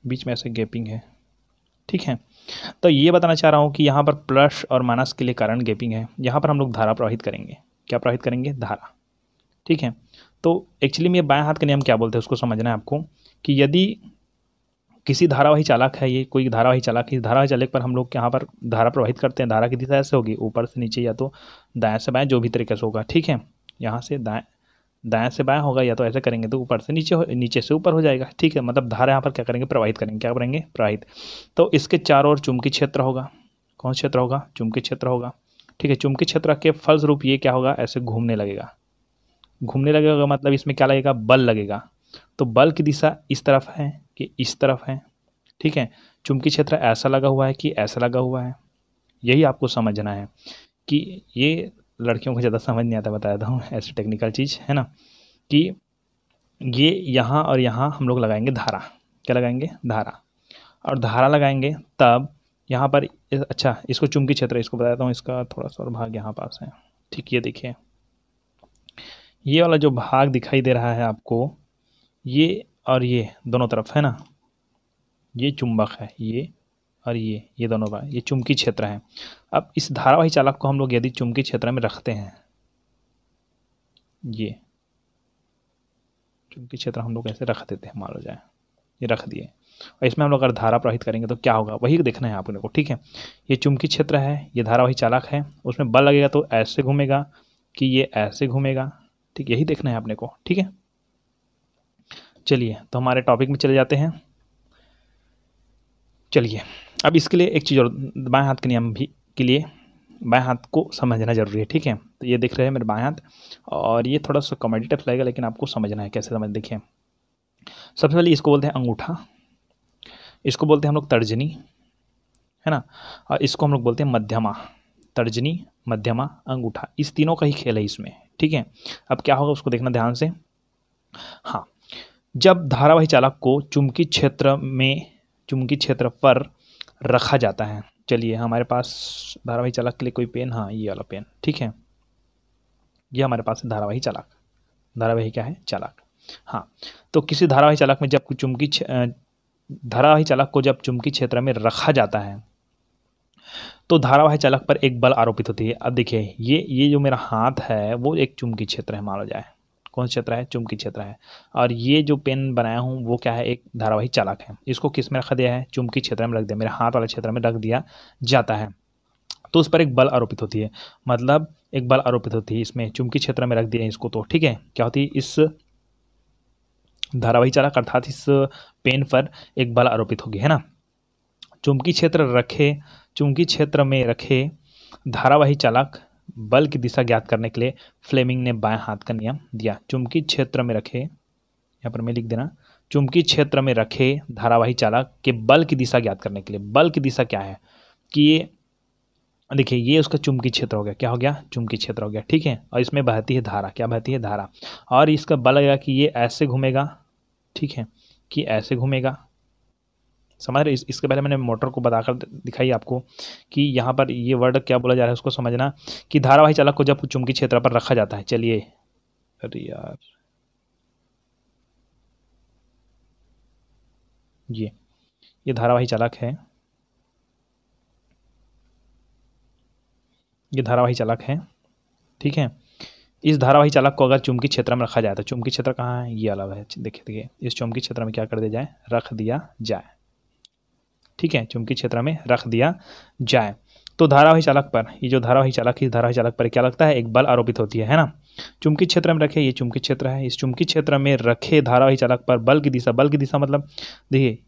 बीच में से गैपिंग है। ठीक है, तो ये बताना चाह रहा हूँ कि यहाँ पर प्लस और माइनस के लिए कारण गैपिंग है। यहाँ पर हम लोग धारा प्रवाहित करेंगे। क्या प्रवाहित करेंगे? धारा। ठीक है, तो एक्चुअली में बाएं हाथ का नियम क्या बोलते हैं उसको समझना है आपको, कि यदि किसी धारावाही चालक है, ये कोई धारावाही चालक है, इस धारावाही चालक पर हम लोग यहाँ पर धारा प्रवाहित करते हैं, धारा की दिशा ऐसे होगी, ऊपर से नीचे या तो दाएं से बाएं, जो भी तरीके से होगा। ठीक है, यहाँ से दाएं से बाएं होगा, या तो ऐसे करेंगे तो ऊपर से नीचे से ऊपर हो जाएगा। ठीक है, मतलब धारा यहाँ पर क्या करेंगे? प्रवाहित करेंगे। क्या करेंगे? प्रवाहित। तो इसके चारों ओर चुंबकीय क्षेत्र होगा, कौन सा क्षेत्र होगा? चुंबकीय क्षेत्र होगा। ठीक है, चुंबकीय क्षेत्र के फलस्वरूप ये क्या होगा? ऐसे घूमने लगेगा। घूमने लगेगा मतलब इसमें क्या लगेगा? बल लगेगा। तो बल की दिशा इस तरफ है कि इस तरफ है? ठीक है, चुंबकीय क्षेत्र ऐसा लगा हुआ है कि ऐसा लगा हुआ है? यही आपको समझना है कि ये लड़कियों को ज़्यादा समझ नहीं आता, बता देता हूँ ऐसी टेक्निकल चीज़ है ना, कि ये यहाँ और यहाँ हम लोग लगाएंगे धारा। क्या लगाएंगे? धारा। और धारा लगाएंगे तब यहाँ पर अच्छा, इसको चुंबकीय क्षेत्र, इसको बता देता हूँ, इसका थोड़ा सा और भाग यहाँ पास है। ठीक, ये देखिए, ये वाला जो भाग दिखाई दे रहा है आपको, ये और ये दोनों तरफ है ना, ये चुंबक है, ये और ये दोनों भाग, ये चुंबकीय क्षेत्र है। अब इस धारावाही चालक को हम लोग यदि चुंबकीय क्षेत्र में रखते हैं, ये चुंबकीय क्षेत्र हम लोग ऐसे रख देते हैं, मान लो जाए ये रख दिए, और इसमें हम लोग अगर धारा प्रवाहित करेंगे तो क्या होगा, वही देखना है आपको। ठीक है, ये चुंबकीय क्षेत्र है, ये धारावाही चालक है, उसमें बल लगेगा तो ऐसे घूमेगा कि ये ऐसे घूमेगा। ठीक, यही देखना है अपने को। ठीक है, चलिए तो हमारे टॉपिक में चले जाते हैं। चलिए, अब इसके लिए एक चीज़ और, बाएं हाथ के नियम भी के लिए बाएं हाथ को समझना जरूरी है। ठीक है, तो ये दिख रहे हैं मेरे बाएं हाथ, और ये थोड़ा सा कॉमेडी टाइप लगेगा, लेकिन आपको समझना है कैसे समझ। देखिए, सबसे पहले इसको बोलते हैं अंगूठा, इसको बोलते हैं हम लोग तर्जनी, है ना, और इसको हम लोग बोलते हैं मध्यमा। तर्जनी, मध्यमा, अंगूठा, इस तीनों का ही खेल है इसमें। ठीक है, अब क्या होगा उसको देखना ध्यान से। हाँ, जब धारावाही चालक को चुंबकीय क्षेत्र पर रखा जाता है, चलिए हमारे पास धारावाही चालक के लिए कोई पेन, हाँ ये वाला पेन, ठीक है, ये हमारे पास है धारावाही चालक। धारावाही क्या है? चालक। हाँ, तो किसी धारावाही चालक में जब धारावाही चालक को जब चुंबकीय क्षेत्र में रखा जाता है तो धारावाही चालक पर एक बल आरोपित होती है। अब देखिए, ये जो मेरा हाथ है वो एक चुंबकीय क्षेत्र है, मान लो जाए। कौन सा क्षेत्र है? चुंबकीय क्षेत्र है। और ये जो पेन बनाया हूँ वो क्या है? एक धारावाही चालक है। इसको किस में रखा दिया है? चुंबकीय क्षेत्र में रख दिया, मेरे हाथ वाले क्षेत्र में रख दिया जाता है, तो उस पर एक बल आरोपित होती है। मतलब एक बल आरोपित होती है इसमें, चुंबकीय क्षेत्र में रख दिया इसको, तो ठीक है, क्या होती है? इस धारावाही चालक अर्थात इस पेन पर एक बल आरोपित होगी, है ना। चुंबकीय क्षेत्र में रखे धारावाही चालक बल की दिशा ज्ञात करने के लिए फ्लेमिंग ने बाएं हाथ का नियम दिया। चुंबकीय क्षेत्र में रखे, यहाँ पर मैं लिख देना, चुंबकीय क्षेत्र में रखे धारावाही चालक के बल की दिशा ज्ञात करने के लिए। बल की दिशा क्या है कि ये देखिए, ये उसका चुंबकीय क्षेत्र हो गया। क्या हो गया? चुंबकीय क्षेत्र हो गया। ठीक है, और इसमें बहती है धारा। क्या बहती है? धारा। और इसका बल लगेगा कि ये ऐसे घूमेगा, ठीक है, कि ऐसे घूमेगा। समझ रहे? इसके पहले मैंने मोटर को बताकर दिखाई आपको कि यहाँ पर ये वर्ड क्या बोला जा रहा है, उसको समझना कि धारावाही चालक को जब चुंबकीय क्षेत्र पर रखा जाता है। चलिए, अरे यार, ये धारावाही चालक है, ये धारावाही चालक है, ठीक है। इस धारावाही चालक को अगर चुंबकीय क्षेत्र में रखा जाए तो चुंबकीय क्षेत्र कहाँ है? ये अलग है। देखिए, इस चुंबकीय क्षेत्र में क्या कर दिया जाए? रख दिया जाए। ठीक है, चुंबकीय क्षेत्र में रख दिया जाए तो धारावाही चालक पर, ये जो धारावाही चालक है, इस धारावाही चालक पर क्या लगता है? एक बल आरोपित होती है ना। चुंबकीय क्षेत्र में रखे, ये चुंबकीय क्षेत्र है, इस चुंबकीय क्षेत्र में रखे धारावाही चालक पर बल की दिशा, बल की दिशा मतलब देखिए,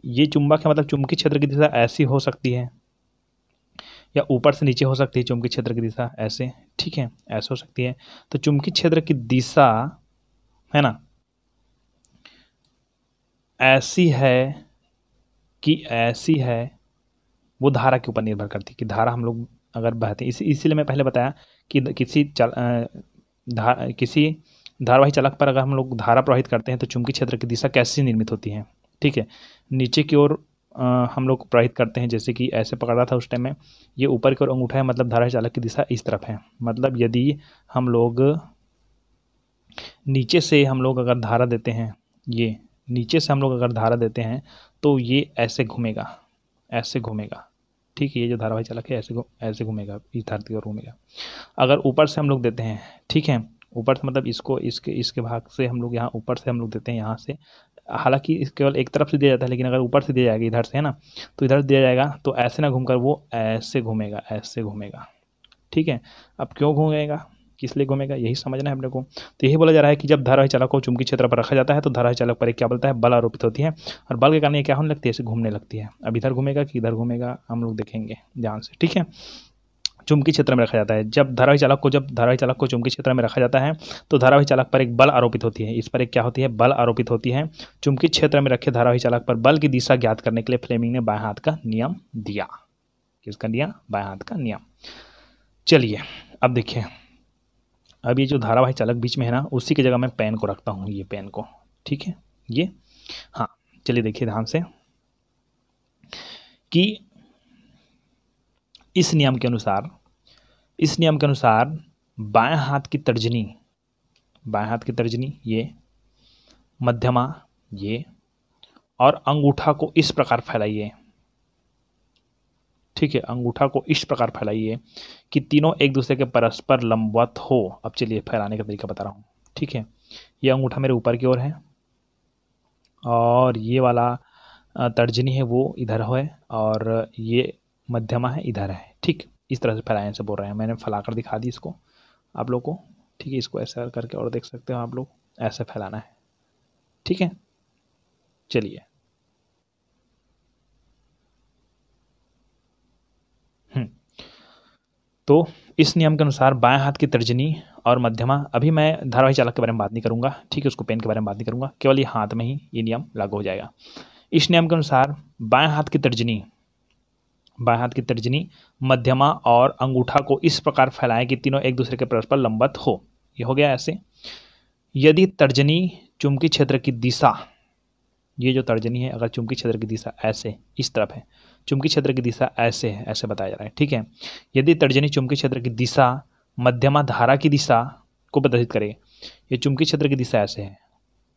ये चुंबक है, मतलब चुंबकीय क्षेत्र की दिशा ऐसी हो सकती है या ऊपर से नीचे हो सकती है। चुंबकीय क्षेत्र की दिशा ऐसे, ठीक है, ऐसे हो सकती है। तो चुंबकीय क्षेत्र की दिशा है ना, ऐसी है कि ऐसी है, वो धारा के ऊपर निर्भर करती है कि धारा हम लोग अगर बहते, इसीलिए मैं पहले बताया कि किसी धारावाही चालक पर अगर हम लोग धारा प्रवाहित करते हैं तो चुंबकीय क्षेत्र की दिशा कैसी निर्मित होती है। ठीक है, नीचे की ओर हम लोग प्रवाहित करते हैं, जैसे कि ऐसे पकड़ा था उस टाइम में, ये ऊपर की ओर अंगूठा है, मतलब धारावाही चालक की दिशा इस तरफ है। मतलब यदि हम लोग नीचे से हम लोग अगर धारा देते हैं, ये नीचे से हम लोग अगर धारा देते हैं तो ये ऐसे घूमेगा, ऐसे घूमेगा। ठीक है, ये जो धारावाही चालक है ऐसे घूमेगा, इस धारा की ओर घूमेगा। अगर ऊपर से हम लोग देते हैं, ठीक है, ऊपर से मतलब इसको इसके भाग से हम लोग यहाँ ऊपर से हम लोग देते हैं, यहाँ से, हालांकि केवल एक तरफ से दिया जाता है, लेकिन अगर ऊपर से दिया जाएगा इधर से, है ना, तो इधर दिया जाएगा तो ऐसे ना घूमकर वो ऐसे घूमेगा, ऐसे घूमेगा। ठीक है, अब क्यों घूमेगा? किस लिए घूमेगा, यही समझना है अपने को। तो यही बोला जा रहा है कि जब धारावाही चालक को चुंबकीय क्षेत्र पर रखा जाता है तो धारावाही चालक पर एक क्या बोलता है, बल आरोपित होती है, और बल के कारण ये क्या होने लगती है, ऐसे घूमने लगती है। अब इधर घूमेगा कि इधर घूमेगा हम लोग देखेंगे ध्यान से, ठीक है। चुंबकीय क्षेत्र में रखा जाता है, जब धारावाही चालक को चुंबकीय क्षेत्र में रखा जाता है तो धारावाही चालक पर एक बल आरोपित होती है। इस पर एक क्या होती है, बल आरोपित होती है। चुंबकीय क्षेत्र में रखे धारावाही चालक पर बल की दिशा ज्ञात करने के लिए फ्लेमिंग ने बाएं हाथ का नियम दिया। किसका दिया, बाएं हाथ का नियम। चलिए अब देखिए, अब ये जो धारावाही चालक बीच में है ना, उसी की जगह मैं पेन को रखता हूँ, ये पेन को, ठीक है ये। हाँ चलिए देखिए ध्यान से कि इस नियम के अनुसार बाएं हाथ की तर्जनी ये, मध्यमा ये, और अंगूठा को इस प्रकार फैलाइए, ठीक है, अंगूठा को इस प्रकार फैलाइए कि तीनों एक दूसरे के परस्पर लंबवत हो। अब चलिए फैलाने का तरीका बता रहा हूँ, ठीक है। ये अंगूठा मेरे ऊपर की ओर है और ये वाला तर्जनी है वो इधर है और ये मध्यमा है इधर है, ठीक। इस तरह से फैलाने से बोल रहे हैं, मैंने फैलाकर दिखा दी इसको आप लोग को, ठीक है। इसको ऐसा करके और देख सकते हो आप लोग, ऐसे फैलाना है, ठीक है। चलिए तो इस नियम के अनुसार बाएं हाथ की तर्जनी और मध्यमा, अभी मैं धारावाही चालक के बारे में बात नहीं करूंगा, ठीक है, उसको पेन के बारे में बात नहीं करूंगा, केवल ये हाथ में ही ये नियम लागू हो जाएगा। इस नियम के अनुसार बाएं हाथ की तर्जनी, मध्यमा और अंगूठा को इस प्रकार फैलाएं कि तीनों एक दूसरे के परस्पर लंबवत हो। ये हो गया ऐसे। यदि तर्जनी चुंबकीय क्षेत्र की दिशा, ये जो तर्जनी है अगर चुंबकीय क्षेत्र की दिशा ऐसे इस तरफ है, चुंबकीय क्षेत्र की दिशा ऐसे है, ऐसे बताया जा रहा है, ठीक है। यदि तर्जनी चुंबकीय क्षेत्र की दिशा मध्यमा धारा की दिशा को प्रदर्शित करे, ये चुंबकीय क्षेत्र की दिशा ऐसे है,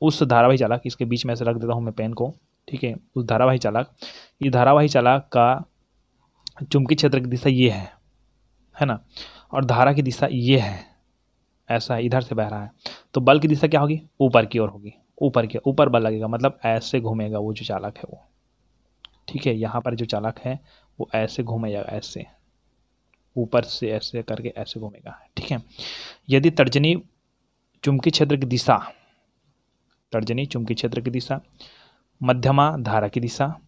उस धारावाही चालक, इसके बीच में ऐसे रख देता हूँ मैं पेन को, ठीक है, उस धारावाही चालक, ये धारावाही चालक का चुंबकीय क्षेत्र की दिशा ये है ना, और धारा की दिशा ये है, ऐसा है, इधर से बह रहा है, तो बल की दिशा क्या होगी, ऊपर की ओर होगी, ऊपर बल लगेगा, मतलब ऐसे घूमेगा वो जो चालक है वो, ठीक है। यहाँ पर जो चालक है वो ऐसे घूमेगा, ऐसे ऊपर से ऐसे करके ऐसे घूमेगा, ठीक है। यदि तर्जनी चुंबकीय क्षेत्र की दिशा मध्यमा धारा की दिशा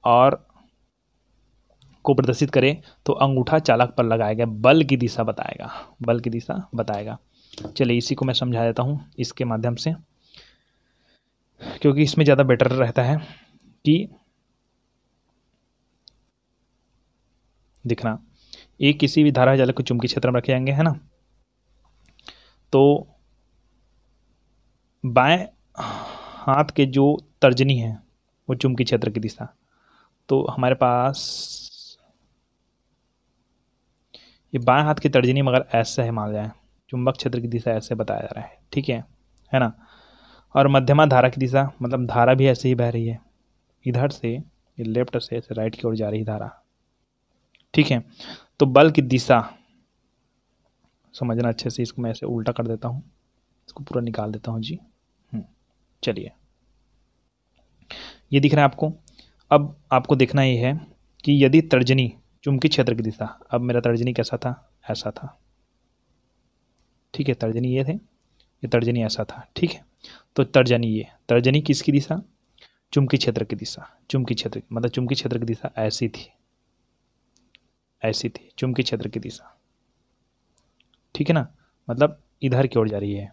और को प्रदर्शित करे तो अंगूठा चालक पर लगाया गया बल की दिशा बताएगा। चलिए इसी को मैं समझा देता हूँ इसके माध्यम से, क्योंकि इसमें ज़्यादा बेटर रहता है कि दिखना। एक किसी भी धारावाही चालक को चुंबकीय क्षेत्र में रखे जाएंगे, है ना, तो बाएं हाथ के जो तर्जनी है वो चुंबकीय क्षेत्र की दिशा, तो हमारे पास ये बाएं हाथ की तर्जनी मगर ऐसे है, मान जाए चुंबक क्षेत्र की दिशा ऐसे बताया जा रहा है, ठीक है ना। और मध्यमा धारा की दिशा, मतलब धारा भी ऐसे ही बह रही है, इधर से ये लेफ्ट से ऐसे राइट की ओर जा रही धारा, ठीक है। तो बल की दिशा समझना अच्छे से, इसको मैं ऐसे उल्टा कर देता हूँ, इसको पूरा निकाल देता हूँ जी। चलिए ये दिख रहा है आपको। अब आपको देखना ये है कि यदि तर्जनी चुंबकीय क्षेत्र की दिशा, अब मेरा तर्जनी कैसा था, ऐसा था, ठीक है, तर्जनी ये थे, ये तर्जनी ऐसा था, ठीक है। तो तर्जनी किसकी दिशा, चुंबकीय क्षेत्र की दिशा, मतलब चुंबकीय क्षेत्र की दिशा ऐसी थी चुंबकीय क्षेत्र की दिशा, ठीक है ना, मतलब इधर की ओर जा रही है,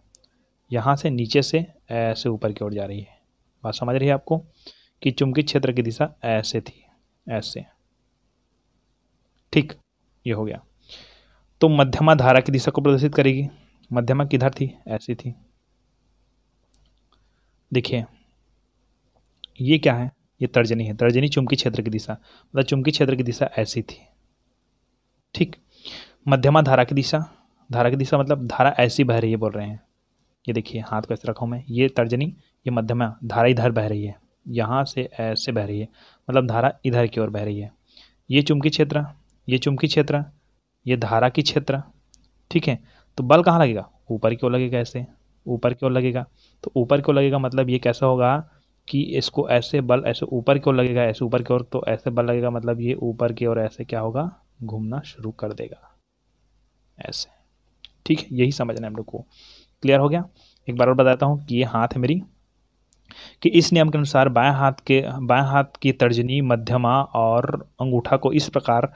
यहाँ से नीचे से ऐसे ऊपर की ओर जा रही है। बात समझ रही है आपको कि चुंबकीय क्षेत्र की दिशा ऐसे थी, ऐसे, ठीक, ये हो गया। तो मध्यमा धारा की दिशा को प्रदर्शित करेगी, मध्यमा किधर थी, ऐसी थी। देखिए ये क्या है, ये तर्जनी है, तर्जनी चुंबकीय क्षेत्र की दिशा, मतलब चुंबकीय क्षेत्र की दिशा ऐसी थी, ठीक। मध्यमा धारा की दिशा मतलब धारा ऐसी बह रही है बोल रहे हैं। ये देखिए हाथ को ऐसे रखा हूँ मैं, ये तर्जनी, ये मध्यमा धारा इधर बह रही है, यहाँ से ऐसे बह रही है, मतलब धारा इधर की ओर बह रही है। ये चुंबकीय क्षेत्र, ये धारा की क्षेत्र, ठीक है। तो बल कहाँ लगेगा, ऊपर की ओर लगेगा, ऐसे ऊपर की ओर लगेगा। तो ऊपर की ओर लगेगा मतलब ये कैसा होगा कि इसको ऐसे बल ऐसे ऊपर की ओर लगेगा, ऐसे ऊपर की ओर, तो ऐसे बल लगेगा, मतलब ये ऊपर की ओर ऐसे क्या होगा, घूमना शुरू कर देगा, ऐसे, ठीक है, यही समझना है हम लोग को। क्लियर हो गया? एक बार और बताता हूँ कि ये हाथ है मेरी, कि इस नियम के अनुसार बाएं हाथ की तर्जनी, मध्यमा और अंगूठा को इस प्रकार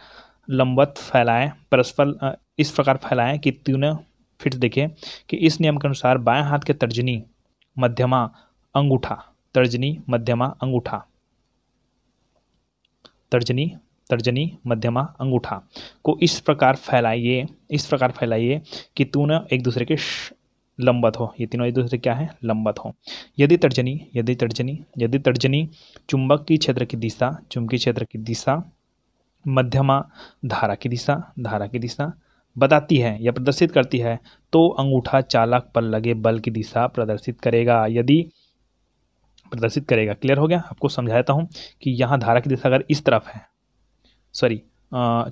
लंबवत फैलाएं, परस्पर इस प्रकार फैलाएं कि तीनों फिर से देखिए कि इस नियम के अनुसार बाएं हाथ के तर्जनी, मध्यमा, अंगूठा, तर्जनी, मध्यमा, अंगूठा, तर्जनी, तर्जनी, मध्यमा, अंगूठा को इस प्रकार फैलाइए कि तीनों एक दूसरे के लंबवत हो। ये तीनों एक दूसरे क्या है? लंबवत हो। यदि तर्जनी चुंबक की क्षेत्र की दिशा, मध्यमा धारा की दिशा बताती है या प्रदर्शित करती है, तो अंगूठा चालक पर लगे बल की दिशा प्रदर्शित करेगा। क्लियर हो गया? आपको समझाता हूँ कि यहाँ धारा की दिशा अगर इस तरफ है,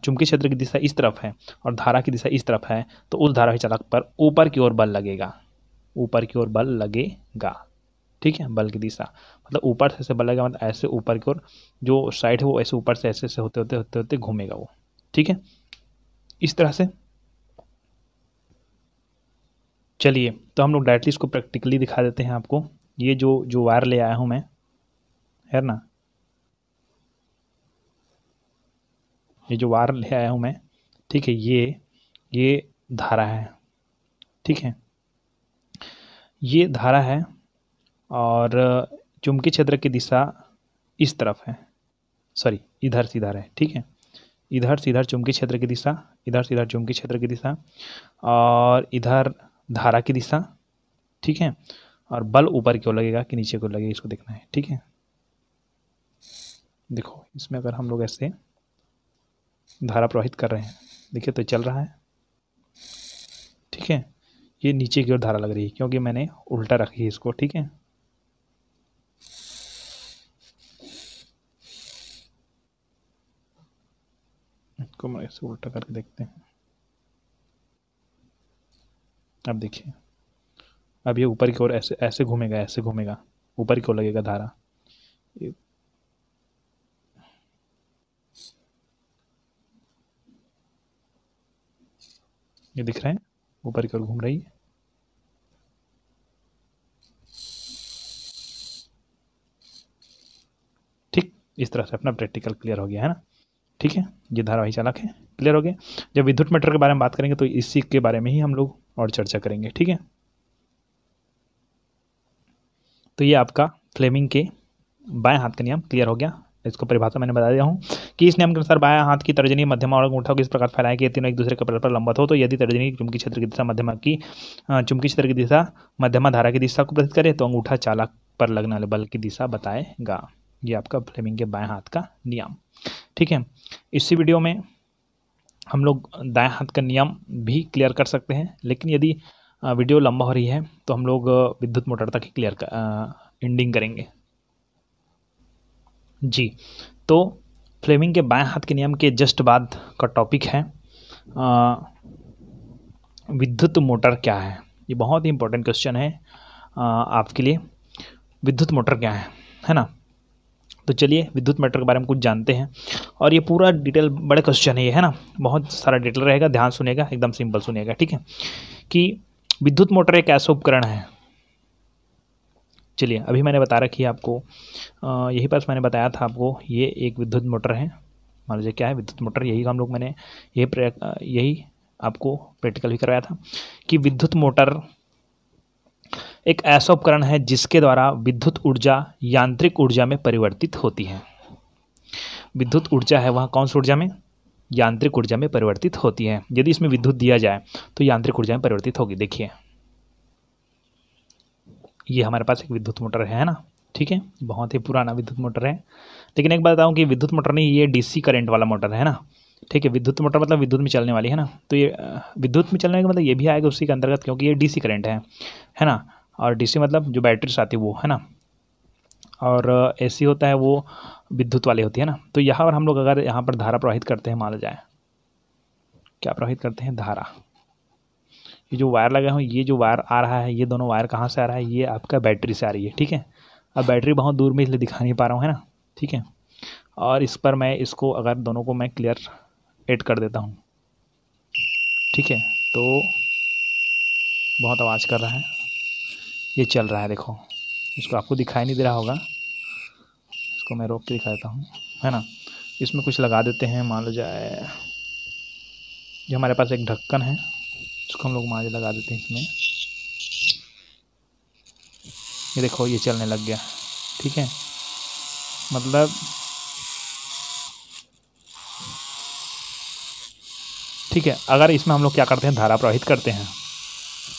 चुंबकीय क्षेत्र की दिशा इस तरफ है और धारा की दिशा इस तरफ है, तो उस धारा के चालक पर ऊपर की ओर बल लगेगा। ठीक है, बल की दिशा मतलब ऊपर से ऐसे बल लगेगा, मतलब ऐसे ऊपर की ओर जो साइड है वो ऐसे ऊपर से ऐसे होते घूमेगा वो। ठीक है, इस तरह से। चलिए, तो हम लोग डायरेक्टली इसको प्रैक्टिकली दिखा देते हैं आपको। ये जो वायर ले आया हूँ मैं, है ना, ये जो वायर ले आया हूँ मैं, ठीक है, ये धारा है। ठीक है, ये धारा है और चुंबकीय क्षेत्र की दिशा इस तरफ है, इधर सीधा है। ठीक है, इधर सीधा चुंबकीय क्षेत्र की दिशा, और इधर धारा की दिशा। ठीक है, और बल ऊपर की ओर लगेगा कि नीचे को लगेगा, इसको देखना है। ठीक है, देखो इसमें अगर हम लोग ऐसे धारा प्रवाहित कर रहे हैं, देखिए तो चल रहा है। ठीक है, ये नीचे की ओर धारा लग रही है क्योंकि मैंने उल्टा रखी है इसको। ठीक है, इसको मैं ऐसे उल्टा करके देखते हैं। अब देखिए, अब ये ऊपर की ओर ऐसे घूमेगा, ऊपर की ओर लगेगा धारा। ये दिख रहा है, ऊपर की ओर घूम रही है। ठीक, इस तरह से अपना प्रैक्टिकल क्लियर हो गया है ना। ठीक है, ये धारावाही चालक है। क्लियर हो गया? जब विद्युत मीटर के बारे में बात करेंगे तो इसी के बारे में ही हम लोग और चर्चा करेंगे। ठीक है, तो ये आपका फ्लेमिंग के बाएं हाथ का नियम क्लियर हो गया। इसको परिभाषा मैंने बता दिया हूँ कि इस नियम के अनुसार बाएं हाथ की तर्जनी, मध्यमा और अंगूठा को इस प्रकार फैलाएं कि ये तीनों एक दूसरे के पर लंबवत हो। तो यदि तर्जनी चुंबकीय क्षेत्र की दिशा, मध्यमा धारा की दिशा को प्रदर्शित करे, तो अंगूठा चालक पर लगने वाले बल की दिशा बताएगा। ये आपका फ्लेमिंग के बाएं हाथ का नियम। ठीक है, इसी वीडियो में हम लोग दाएं हाथ का नियम भी क्लियर कर सकते हैं, लेकिन यदि वीडियो लंबा हो रही है तो हम लोग विद्युत मोटर तक ही क्लियर एंडिंग करेंगे। जी, तो फ्लेमिंग के बाएं हाथ के नियम के जस्ट बाद का टॉपिक है विद्युत मोटर क्या है। ये बहुत ही इंपॉर्टेंट क्वेश्चन है आपके लिए। विद्युत मोटर क्या है ना। तो चलिए विद्युत मोटर के बारे में कुछ जानते हैं, और ये पूरा डिटेल बड़े क्वेश्चन है ये, है ना, बहुत सारा डिटेल रहेगा, ध्यान सुनेगा, एकदम सिंपल सुनेगा। ठीक है, कि विद्युत मोटर एक ऐसा उपकरण है। चलिए, अभी मैंने बता रखी है आपको, यही पास मैंने बताया था आपको, ये एक विद्युत मोटर है। मान लीजिए क्या है विद्युत मोटर, यही हम लोग मैंने यही आपको प्रैक्टिकल भी करवाया था कि विद्युत मोटर एक ऐसा उपकरण है जिसके द्वारा विद्युत ऊर्जा यांत्रिक ऊर्जा में परिवर्तित होती है। विद्युत ऊर्जा है वह कौन सी ऊर्जा में? यांत्रिक ऊर्जा में परिवर्तित होती है। यदि इसमें विद्युत दिया जाए तो यांत्रिक ऊर्जा में परिवर्तित होगी। देखिए, ये हमारे पास एक विद्युत मोटर है ना। ठीक है, बहुत ही पुराना विद्युत मोटर है, लेकिन एक बात बताऊँ कि विद्युत मोटर नहीं, ये डीसी करंट वाला मोटर है ना। ठीक है, विद्युत मोटर मतलब विद्युत में चलने वाली है ना, तो ये विद्युत में चलने का मतलब ये भी आएगा उसी के अंतर्गत, क्योंकि ये डीसी करंट है ना। और डीसी मतलब जो बैटरी से आती है वो, है ना, और एसी होता है वो विद्युत वाली होती है ना। तो यहाँ पर हम लोग अगर यहाँ पर धारा प्रवाहित करते हैं, मान जाए क्या प्रवाहित करते हैं? धारा। ये जो वायर लगा है, ये जो वायर आ रहा है, ये दोनों वायर कहाँ से आ रहा है? ये आपका बैटरी से आ रही है। ठीक है, अब बैटरी बहुत दूर में इसलिए दिखा नहीं पा रहा हूँ, है ना। ठीक है, और इस पर मैं इसको अगर दोनों को मैं क्लियर ऐड कर देता हूँ। ठीक है, तो बहुत आवाज़ कर रहा है, ये चल रहा है, देखो इसको आपको दिखाई नहीं दे रहा होगा, इसको मैं रोक के दिखाता हूँ, है ना। इसमें कुछ लगा देते हैं, मान लो जाए जो हमारे पास एक ढक्कन है, इसको हम लोग मान लगा देते हैं इसमें, ये देखो ये चलने लग गया, ठीक है। मतलब ठीक है, अगर इसमें हम लोग क्या करते हैं, धारा प्रवाहित करते हैं,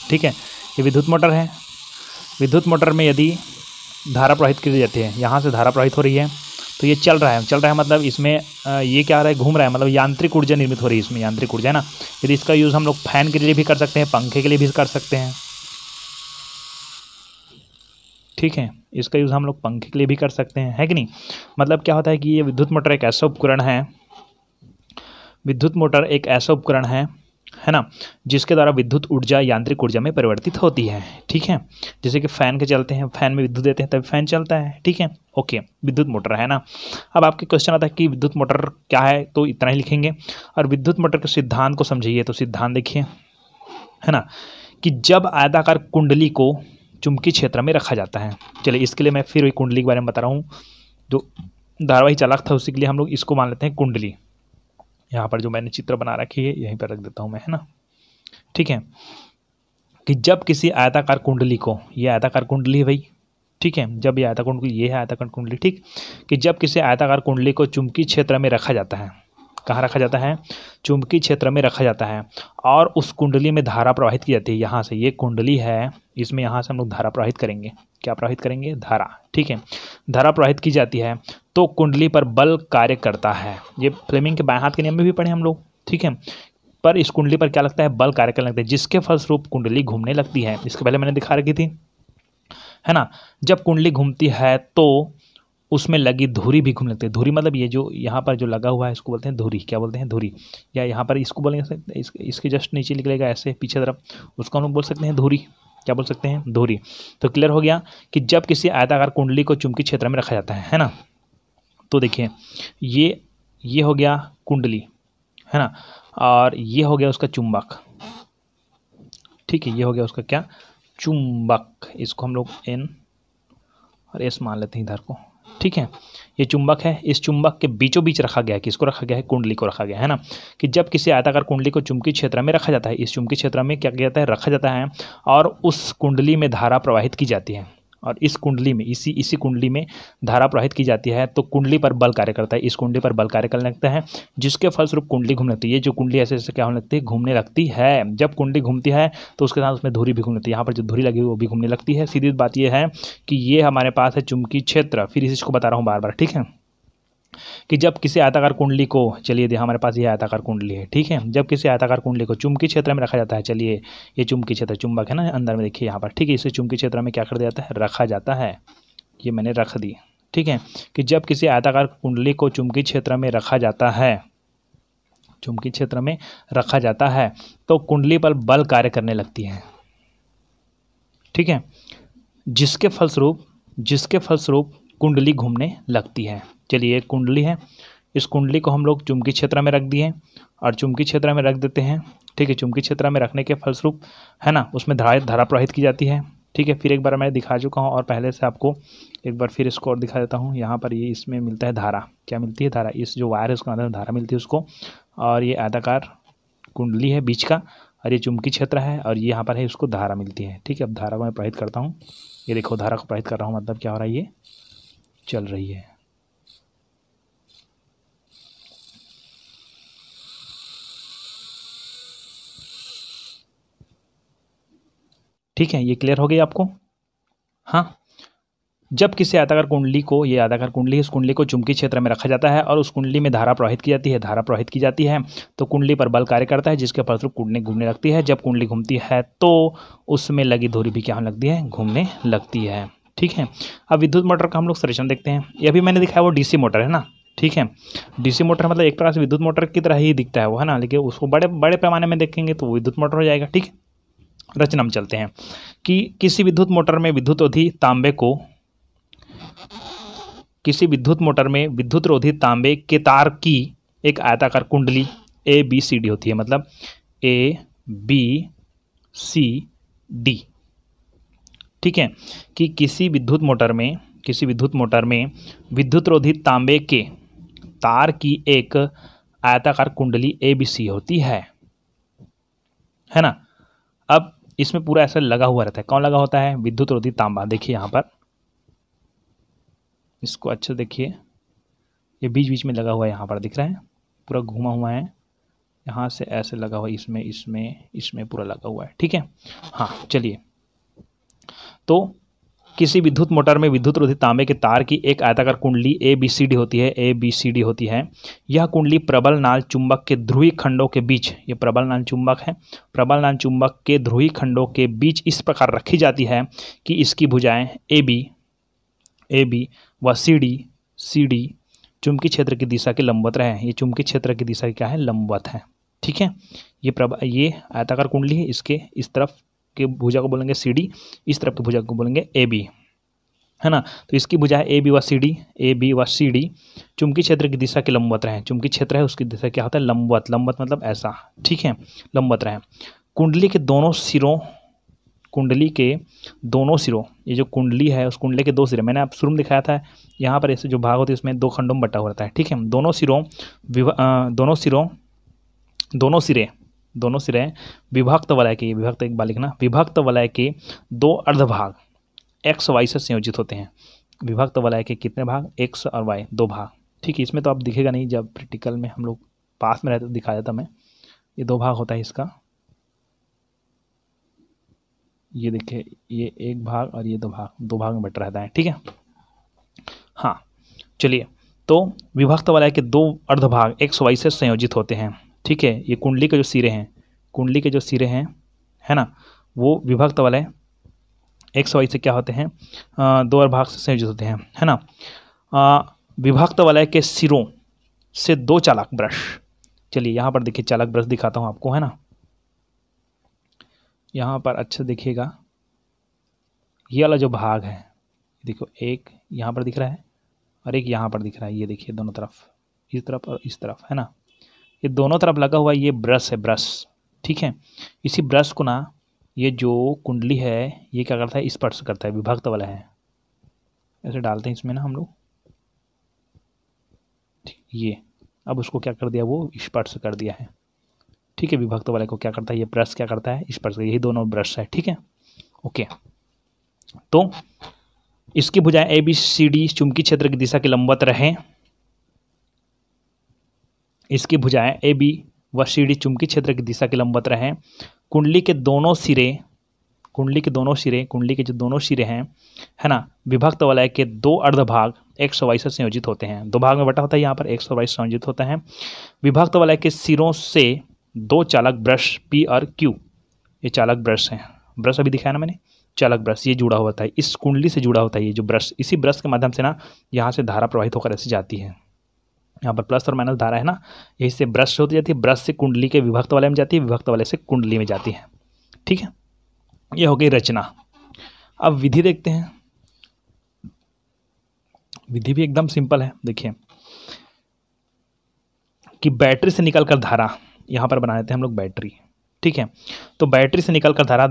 ठीक है। ये विद्युत मोटर है, विद्युत मोटर में यदि धारा प्रवाहित की जाती है, यहाँ से धारा प्रवाहित हो रही है, तो ये चल रहा है मतलब इसमें ये क्या आ रहा है, घूम रहा है, मतलब यांत्रिक ऊर्जा निर्मित हो रही है, इसमें यांत्रिक ऊर्जा है ना। यदि इसका यूज़ हम लोग फैन के लिए भी कर सकते हैं, पंखे के लिए भी कर सकते हैं, ठीक है। इसका यूज़ हम लोग पंखे के लिए भी कर सकते हैं, है कि नहीं। मतलब क्या होता है कि ये विद्युत मोटर एक ऐसा उपकरण है, विद्युत मोटर एक ऐसा उपकरण है ना, जिसके द्वारा विद्युत ऊर्जा यांत्रिक ऊर्जा में परिवर्तित होती है, ठीक है। जैसे कि फ़ैन के चलते हैं, फ़ैन में विद्युत देते हैं तभी फ़ैन चलता है, ठीक है। ओके, विद्युत मोटर है ना। अब आपके क्वेश्चन आता है कि विद्युत मोटर क्या है, तो इतना ही लिखेंगे। और विद्युत मोटर के सिद्धांत को समझिए, तो सिद्धांत देखिए, है ना, कि जब आयताकार कुंडली को चुंबकीय क्षेत्र में रखा जाता है। चलिए इसके लिए मैं फिर वही कुंडली के बारे में बता रहा हूँ, जो धारावाही चालक था उसी के लिए हम लोग इसको मान लेते हैं कुंडली। यहाँ पर जो मैंने चित्र बना रखी है यहीं पर रख देता हूँ मैं, है ना, ठीक है। कि जब किसी आयताकार कुंडली को, ये आयताकार कुंडली है भाई, ठीक है, जब ये आयताकार कुंडली, ये है आयताकार कुंडली, ठीक, कि जब किसी आयताकार कुंडली को चुंबकीय क्षेत्र में रखा जाता है, कहाँ रखा जाता है, चुंबकीय क्षेत्र में रखा जाता है, और उस कुंडली में धारा प्रवाहित की जाती है। यहाँ से ये कुंडली है, इसमें यहाँ से हम लोग धारा प्रवाहित करेंगे, क्या प्रवाहित करेंगे, धारा, ठीक है। धारा प्रवाहित की जाती है तो कुंडली पर बल कार्य करता है। ये फ्लेमिंग के बाएं हाथ के नियम में भी पढ़े हम लोग, ठीक है। पर इस कुंडली पर क्या लगता है, बल कार्य करने लगता है, जिसके फलस्वरूप कुंडली घूमने लगती है। इसके पहले मैंने दिखा रखी थी, है ना। जब कुंडली घूमती है तो उसमें लगी धुरी भी घूमने लगती है। धुरी मतलब ये जो यहाँ पर जो लगा हुआ है इसको बोलते हैं धुरी, क्या बोलते हैं, धुरी। या यहाँ पर इसको बोलेंगे, इसके जस्ट नीचे निकलेगा ऐसे पीछे तरफ, उसको हम लोग बोल सकते हैं धुरी, क्या बोल सकते हैं, धुरी। तो क्लियर हो गया कि जब किसी आयताकार कुंडली को चुंबकीय क्षेत्र में रखा जाता है ना, तो देखिए ये हो गया कुंडली, है ना, और ये हो गया उसका चुंबक, ठीक है। ये हो गया उसका क्या, चुंबक। इसको हम लोग एन और एस मान लेते हैं इधर को, ठीक है। ये चुंबक है, इस चुंबक के बीचों बीच रखा गया है, किसको रखा गया है, कुंडली को रखा गया है ना। कि जब किसी आयताकार कुंडली को चुंबकीय क्षेत्र में रखा जाता है, इस चुंबकीय क्षेत्र में क्या किया जाता है, रखा जाता है, और उस कुंडली में धारा प्रवाहित की जाती है, और इस कुंडली में इसी कुंडली में धारा प्रवाहित की जाती है, तो कुंडली पर बल कार्य करता है, इस कुंडली पर बल कार्य करने लगता है, जिसके फलस्वरूप कुंडली घूमने लगती है। ये जो कुंडली ऐसे ऐसे क्या होने लगती है, घूमने लगती है। जब कुंडली घूमती है तो उसके साथ उसमें धुरी भी घूमने लगती है, यहाँ पर जो धुरी लगी हुई वो भी घूमने लगती है। सीधी बात ये है कि ये हमारे पास है चुंबकीय क्षेत्र। फिर इसको बता रहा हूँ बार बार, ठीक है, कि जब किसी आयताकार कुंडली को, चलिए हमारे पास ये आयताकार कुंडली है, ठीक है। जब किसी आयताकार कुंडली को चुंबकीय क्षेत्र में रखा जाता है, चलिए ये चुंबकीय क्षेत्र, चुंबक है ना अंदर में, देखिए यहाँ पर, ठीक है। इसे चुंबकीय क्षेत्र में क्या कर दिया जाता है, रखा जाता है, ये मैंने रख दी, ठीक है। कि जब किसी आयताकार कुंडली को चुंबकीय क्षेत्र में रखा जाता है, चुंबकीय क्षेत्र में रखा जाता है, तो कुंडली पर बल कार्य करने लगती है, ठीक है, जिसके फलस्वरूप कुंडली घूमने लगती है। चलिए एक कुंडली है, इस कुंडली को हम लोग चुंबकीय क्षेत्र में रख दिए, और चुंबकीय क्षेत्र में रख देते हैं, ठीक है। चुंबकीय क्षेत्र में रखने के फलस्वरूप, है ना, उसमें धारा प्रवाहित की जाती है, ठीक है। फिर एक बार मैं दिखा चुका हूँ, और पहले से आपको एक बार फिर इसको और दिखा देता हूँ। यहाँ पर ये इसमें मिलता है धारा, क्या मिलती है, धारा। इस जो वायर है उसके अंदर धारा मिलती है उसको, और ये आयताकार कुंडली है बीच का, और ये चुंबकीय क्षेत्र है, और ये यहाँ पर है, उसको धारा मिलती है, ठीक है। अब धारा को मैं प्रवाहित करता हूँ, ये देखो धारा को प्रवाहित कर रहा हूँ, मतलब क्या हो रहा है, ये चल रही है, ठीक है। ये क्लियर हो गई आपको, हाँ। जब किसी आयताकार कुंडली को, ये आयताकार कुंडली है, इस कुंडली को चुंबकीय क्षेत्र में रखा जाता है, और उस कुंडली में धारा प्रवाहित की जाती है, तो कुंडली पर बल कार्य करता है, जिसके फलस्वरूप कुंडली घूमने लगती है। जब कुंडली घूमती है तो उसमें लगी धुरी भी क्या होने लगती है, घूमने लगती है, ठीक है। अब विद्युत मोटर का हम लोग संरचना देखते हैं। ये भी मैंने दिखाया वो डीसी मोटर है ना, ठीक है। डीसी मोटर मतलब एक प्रकार से विद्युत मोटर की तरह ही दिखता है वो, है ना, लेकिन उसको बड़े पैमाने में देखेंगे तो विद्युत मोटर हो जाएगा, ठीक है। रचना में चलते हैं कि किसी विद्युत मोटर में विद्युत रोधी तांबे के तार की एक आयताकार कुंडली ABCD होती है, मतलब ABCD डी। ठीक है, कि किसी विद्युत मोटर में विद्युत रोधी तांबे के तार की एक आयताकार कुंडली ABC होती है ना। अब इसमें पूरा ऐसा लगा हुआ रहता है। कौन लगा होता है? विद्युत रोधी तांबा। देखिए यहाँ पर, इसको अच्छे देखिए, ये बीच बीच में लगा हुआ है, यहाँ पर दिख रहा है, पूरा घुमा हुआ है, यहाँ से ऐसे लगा हुआ है, इसमें पूरा लगा हुआ है। ठीक है, हाँ चलिए। तो किसी विद्युत मोटर में विद्युत रोधी तांबे के तार की एक आयताकार कुंडली ABCD होती है। यह कुंडली प्रबल नाल चुंबक के ध्रुवीय खंडों के बीच, ये प्रबल नाल चुंबक है, प्रबल नाल चुंबक के ध्रुवीय खंडों के बीच इस प्रकार रखी जाती है कि इसकी भुजाएं AB व CD चुंबकीय क्षेत्र की दिशा के लंबवत रहे। ये चुंबकीय क्षेत्र की दिशा क्या है? लंबवत है। ठीक है, ये आयताकार कुंडली है, इसके इस तरफ के भुजा को बोलेंगे CD, इस तरफ के भुजा को बोलेंगे AB, है ना। तो इसकी भुजा है AB व CD चुंबकीय क्षेत्र की दिशा के लंबवत रहे। चुंबकीय क्षेत्र है, उसकी दिशा क्या होता है? लंबवत। लंबवत मतलब ऐसा। ठीक है, लंबवत रहे। कुंडली के दोनों सिरों, ये जो कुंडली है उस कुंडली के दो सिरे, मैंने आप शुरू में दिखाया था, यहाँ पर ऐसे जो भाग होते हैं उसमें दो खंडों में बटा हुआ रहता है। ठीक है, दोनों सिरे विभक्त वलय के, विभक्त एक बार लिखना, विभक्त वलय के दो अर्धभाग XY से संयोजित होते हैं। विभक्त वलय के कितने भाग? X और Y, दो भाग। ठीक है, इसमें तो अब दिखेगा नहीं, जब प्रैक्टिकल में हम लोग पास में रहते तो दिखाया था मैं। ये दो भाग होता है इसका, ये देखिए, ये एक भाग और ये दो भाग में बट रहता है। ठीक है, हाँ चलिए। तो विभक्त वलय के दो अर्धभाग XY से संयोजित होते हैं। ठीक है, ये कुंडली के जो सिरे हैं, है ना, वो विभक्त वलय XY से क्या होते हैं? दो अर्धभाग से संयोजित होते हैं, है ना। विभक्त वलय के सिरों से दो चालक ब्रश, चलिए यहाँ पर देखिए, चालक ब्रश दिखाता हूँ आपको, है ना। यहाँ पर अच्छे देखिएगा, ये वाला जो भाग है, देखो, एक यहाँ पर दिख रहा है और एक यहाँ पर दिख रहा है। ये देखिए दोनों तरफ, इस तरफ और इस तरफ, है ना, ये दोनों तरफ लगा हुआ ये ब्रश है, ब्रश। ठीक है, इसी ब्रश को ना, ये जो कुंडली है ये क्या करता है? स्पर्श करता है, विभक्त वाला है, ऐसे डालते हैं इसमें ना हम लोग, ये अब उसको क्या कर दिया? वो स्पर्श कर दिया है। ठीक है, विभक्त वाले को क्या करता है? ये ब्रश क्या करता है? स्पर्श। यही दोनों ब्रश है। ठीक है, ओके। तो इसकी भुजाएं ABCD चुंबकीय क्षेत्र की दिशा के लंबवत रहें। इसकी भुजाएं AB व CD चुंबकीय क्षेत्र की दिशा के लंबवत रहें। कुंडली के जो दोनों सिरे हैं, है ना, विभक्त वलय के दो अर्धभाग XY से संयोजित होते हैं। दो भाग में बटा होता है, यहाँ पर X और Y संयोजित होता है। विभक्त वलय के सिरों से दो चालक ब्रश P और Q, ये चालक ब्रश हैं, ब्रश अभी दिखाया ना मैंने, चालक ब्रश, ये जुड़ा होता है, इस कुंडली से जुड़ा होता है ये जो ब्रश। इसी ब्रश के माध्यम से ना यहाँ से धारा प्रवाहित होकर ऐसे जाती है। यहाँ पर प्लस और माइनस धारा है ना, यही से ब्रश होती जाती है, ब्रश से कुंडली के विभक्त वाले में जाती है, विभक्त वाले से कुंडली में जाती है। ठीक है, ये हो गई रचना। अब विधि देखते हैं। विधि भी एकदम सिंपल है। देखिए कि बैटरी से निकलकर धारा, यहाँ पर बना देते हैं हम लोग बैटरी। ठीक है, तो बैटरी से निकलकर धारा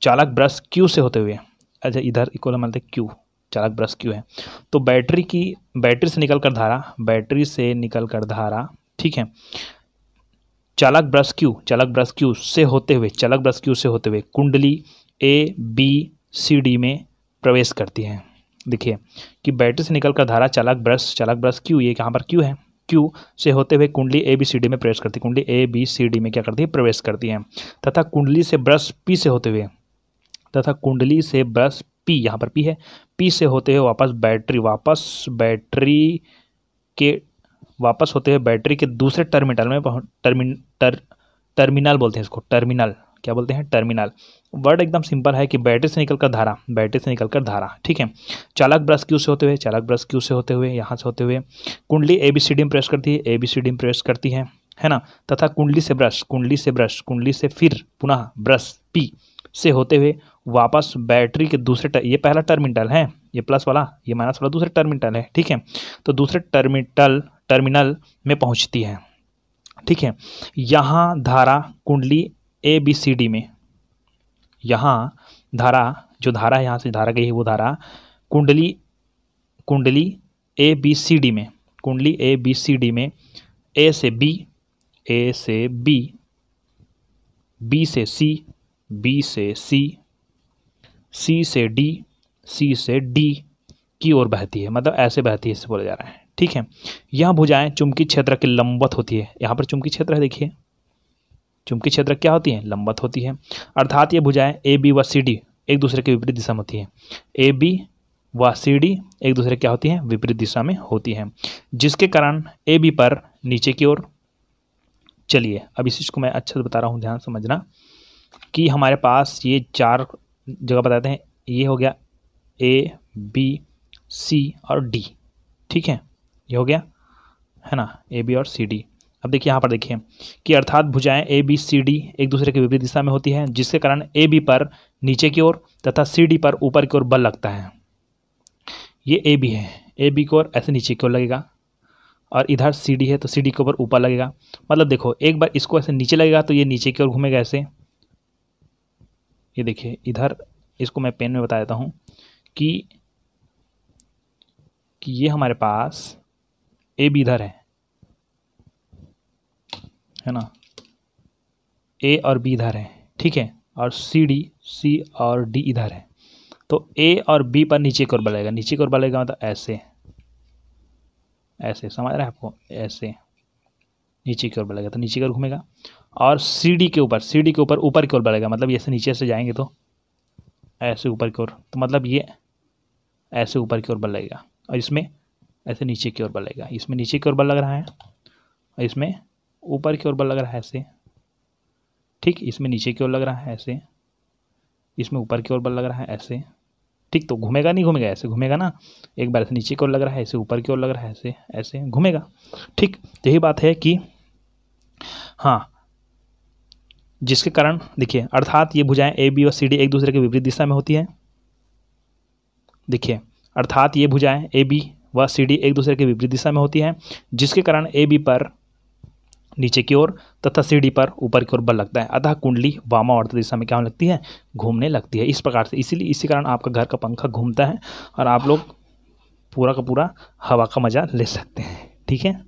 चालक ब्रश Q से होते हुए, अच्छा इधर इक्वल मानते हैं Q, चालक ब्रश Q है, तो बैटरी से निकलकर धारा, ठीक है, चालक ब्रश Q से होते हुए कुंडली ABCD में प्रवेश करती है। देखिए कि बैटरी से निकलकर धारा चालक ब्रश Q, ये कहाँ पर Q है, Q से होते हुए कुंडली ABCD में प्रवेश करती है, कुंडली ABCD में क्या करती है? प्रवेश करती है। तथा कुंडली से ब्रश P से होते हुए, यहाँ पर P है, P से होते हुए वापस होते हुए बैटरी के दूसरे टर्मिनल बोलते हैं इसको, टर्मिनल, क्या बोलते हैं? टर्मिनल। वर्ड एकदम सिंपल है कि बैटरी से निकलकर धारा, ठीक है, चालक ब्रश Q से होते हुए यहाँ से होते हुए कुंडली ABCD में प्रवेश करती है, है ना, तथा कुंडली से फिर पुनः ब्रश P से होते हुए वापस बैटरी के दूसरे ये पहला टर्मिनल है, ये प्लस वाला, ये माइनस वाला दूसरे टर्मिनल है। ठीक है, तो दूसरे टर्मिनल में पहुंचती है। ठीक है, यहाँ धारा कुंडली ABCD में, यहाँ धारा, जो धारा है यहाँ से धारा गई है वो धारा कुंडली ए बी सी डी में, कुंडली ए बी सी डी में ए से बी, ए से बी, बी से सी, बी से सी, सी से डी, सी से डी की ओर बहती है, मतलब ऐसे बहती है, इससे बोला जा रहा है। ठीक है, यह भुजाएं चुंबकीय क्षेत्र के लंबवत होती है। यहाँ पर चुंबकीय क्षेत्र है, देखिए चुंबकीय क्षेत्र क्या होती है, लंबवत होती है। अर्थात ये भुजाएं ए बी व सी डी एक दूसरे के विपरीत दिशा में होती है। ए बी व सी डी एक दूसरे क्या होती हैं, विपरीत दिशा में होती हैं, जिसके कारण ए बी पर नीचे की ओर, चलिए अब इस चीज़ को मैं अच्छे से बता रहा हूँ, ध्यान समझना कि हमारे पास ये 4 जगह बताते हैं। ये हो गया ए बी सी और डी, ठीक है, ये हो गया है ना, ए बी और सी डी। अब देखिए यहाँ पर देखिए कि अर्थात भुजाएं ए बी सी डी एक दूसरे के विपरीत दिशा में होती है, जिसके कारण ए बी पर नीचे की ओर तथा सी डी पर ऊपर की ओर बल लगता है। ये ए बी है, ए बी की ओर ऐसे नीचे की ओर लगेगा, और इधर सी डी है तो सी डी के ऊपर लगेगा। मतलब देखो एक बार इसको ऐसे नीचे लगेगा तो ये नीचे की ओर घूमेगा ऐसे। ये देखिए इधर, इसको मैं पेन में बता देता हूँ कि ये हमारे पास ए बी इधर है ना, ए और बी इधर है, ठीक है, और सी और डी इधर है। तो ए और बी पर नीचे की ओर बढ़ेगा, नीचे की ओर बढ़ेगा मतलब ऐसे, ऐसे समझ रहे हैं आपको, ऐसे नीचे की ओर बढ़ेगा तो नीचे की ओर घूमेगा। और सी डी के ऊपर ऊपर की ओर बढ़ेगा, मतलब ऐसे नीचे से जाएंगे तो ऐसे ऊपर की ओर, तो मतलब ये ऐसे ऊपर की ओर बढ़ेगा, और इसमें ऐसे नीचे की ओर बढ़ेगा। इसमें नीचे की ओर बल लग रहा है और इसमें ऊपर की ओर बल लग रहा है ऐसे, ठीक, इसमें नीचे की ओर लग रहा है ऐसे, इसमें ऊपर की ओर बल लग रहा है ऐसे, ठीक। तो घूमेगा नहीं घूमेगा, ऐसे घूमेगा ना, एक बार ऐसे नीचे की ओर लग रहा है, ऐसे ऊपर की ओर लग रहा है, ऐसे ऐसे घूमेगा, ठीक। तो यही बात है कि हाँ, जिसके कारण देखिए अर्थात ये भुजाएं ए बी और सी डी एक दूसरे के विपरीत दिशा में होती है। देखिए अर्थात ये भुजाएं ए बी व सी डी एक दूसरे के विपरीत दिशा में होती है, जिसके कारण ए बी पर नीचे की ओर तथा सी डी पर ऊपर की ओर बल लगता है, अतः कुंडली वामावर्त दिशा में क्या होने लगती है, घूमने लगती है। इस प्रकार से इसीलिए इसी कारण आपका घर का पंखा घूमता है और आप लोग पूरा का पूरा हवा का मजा ले सकते हैं, ठीक है।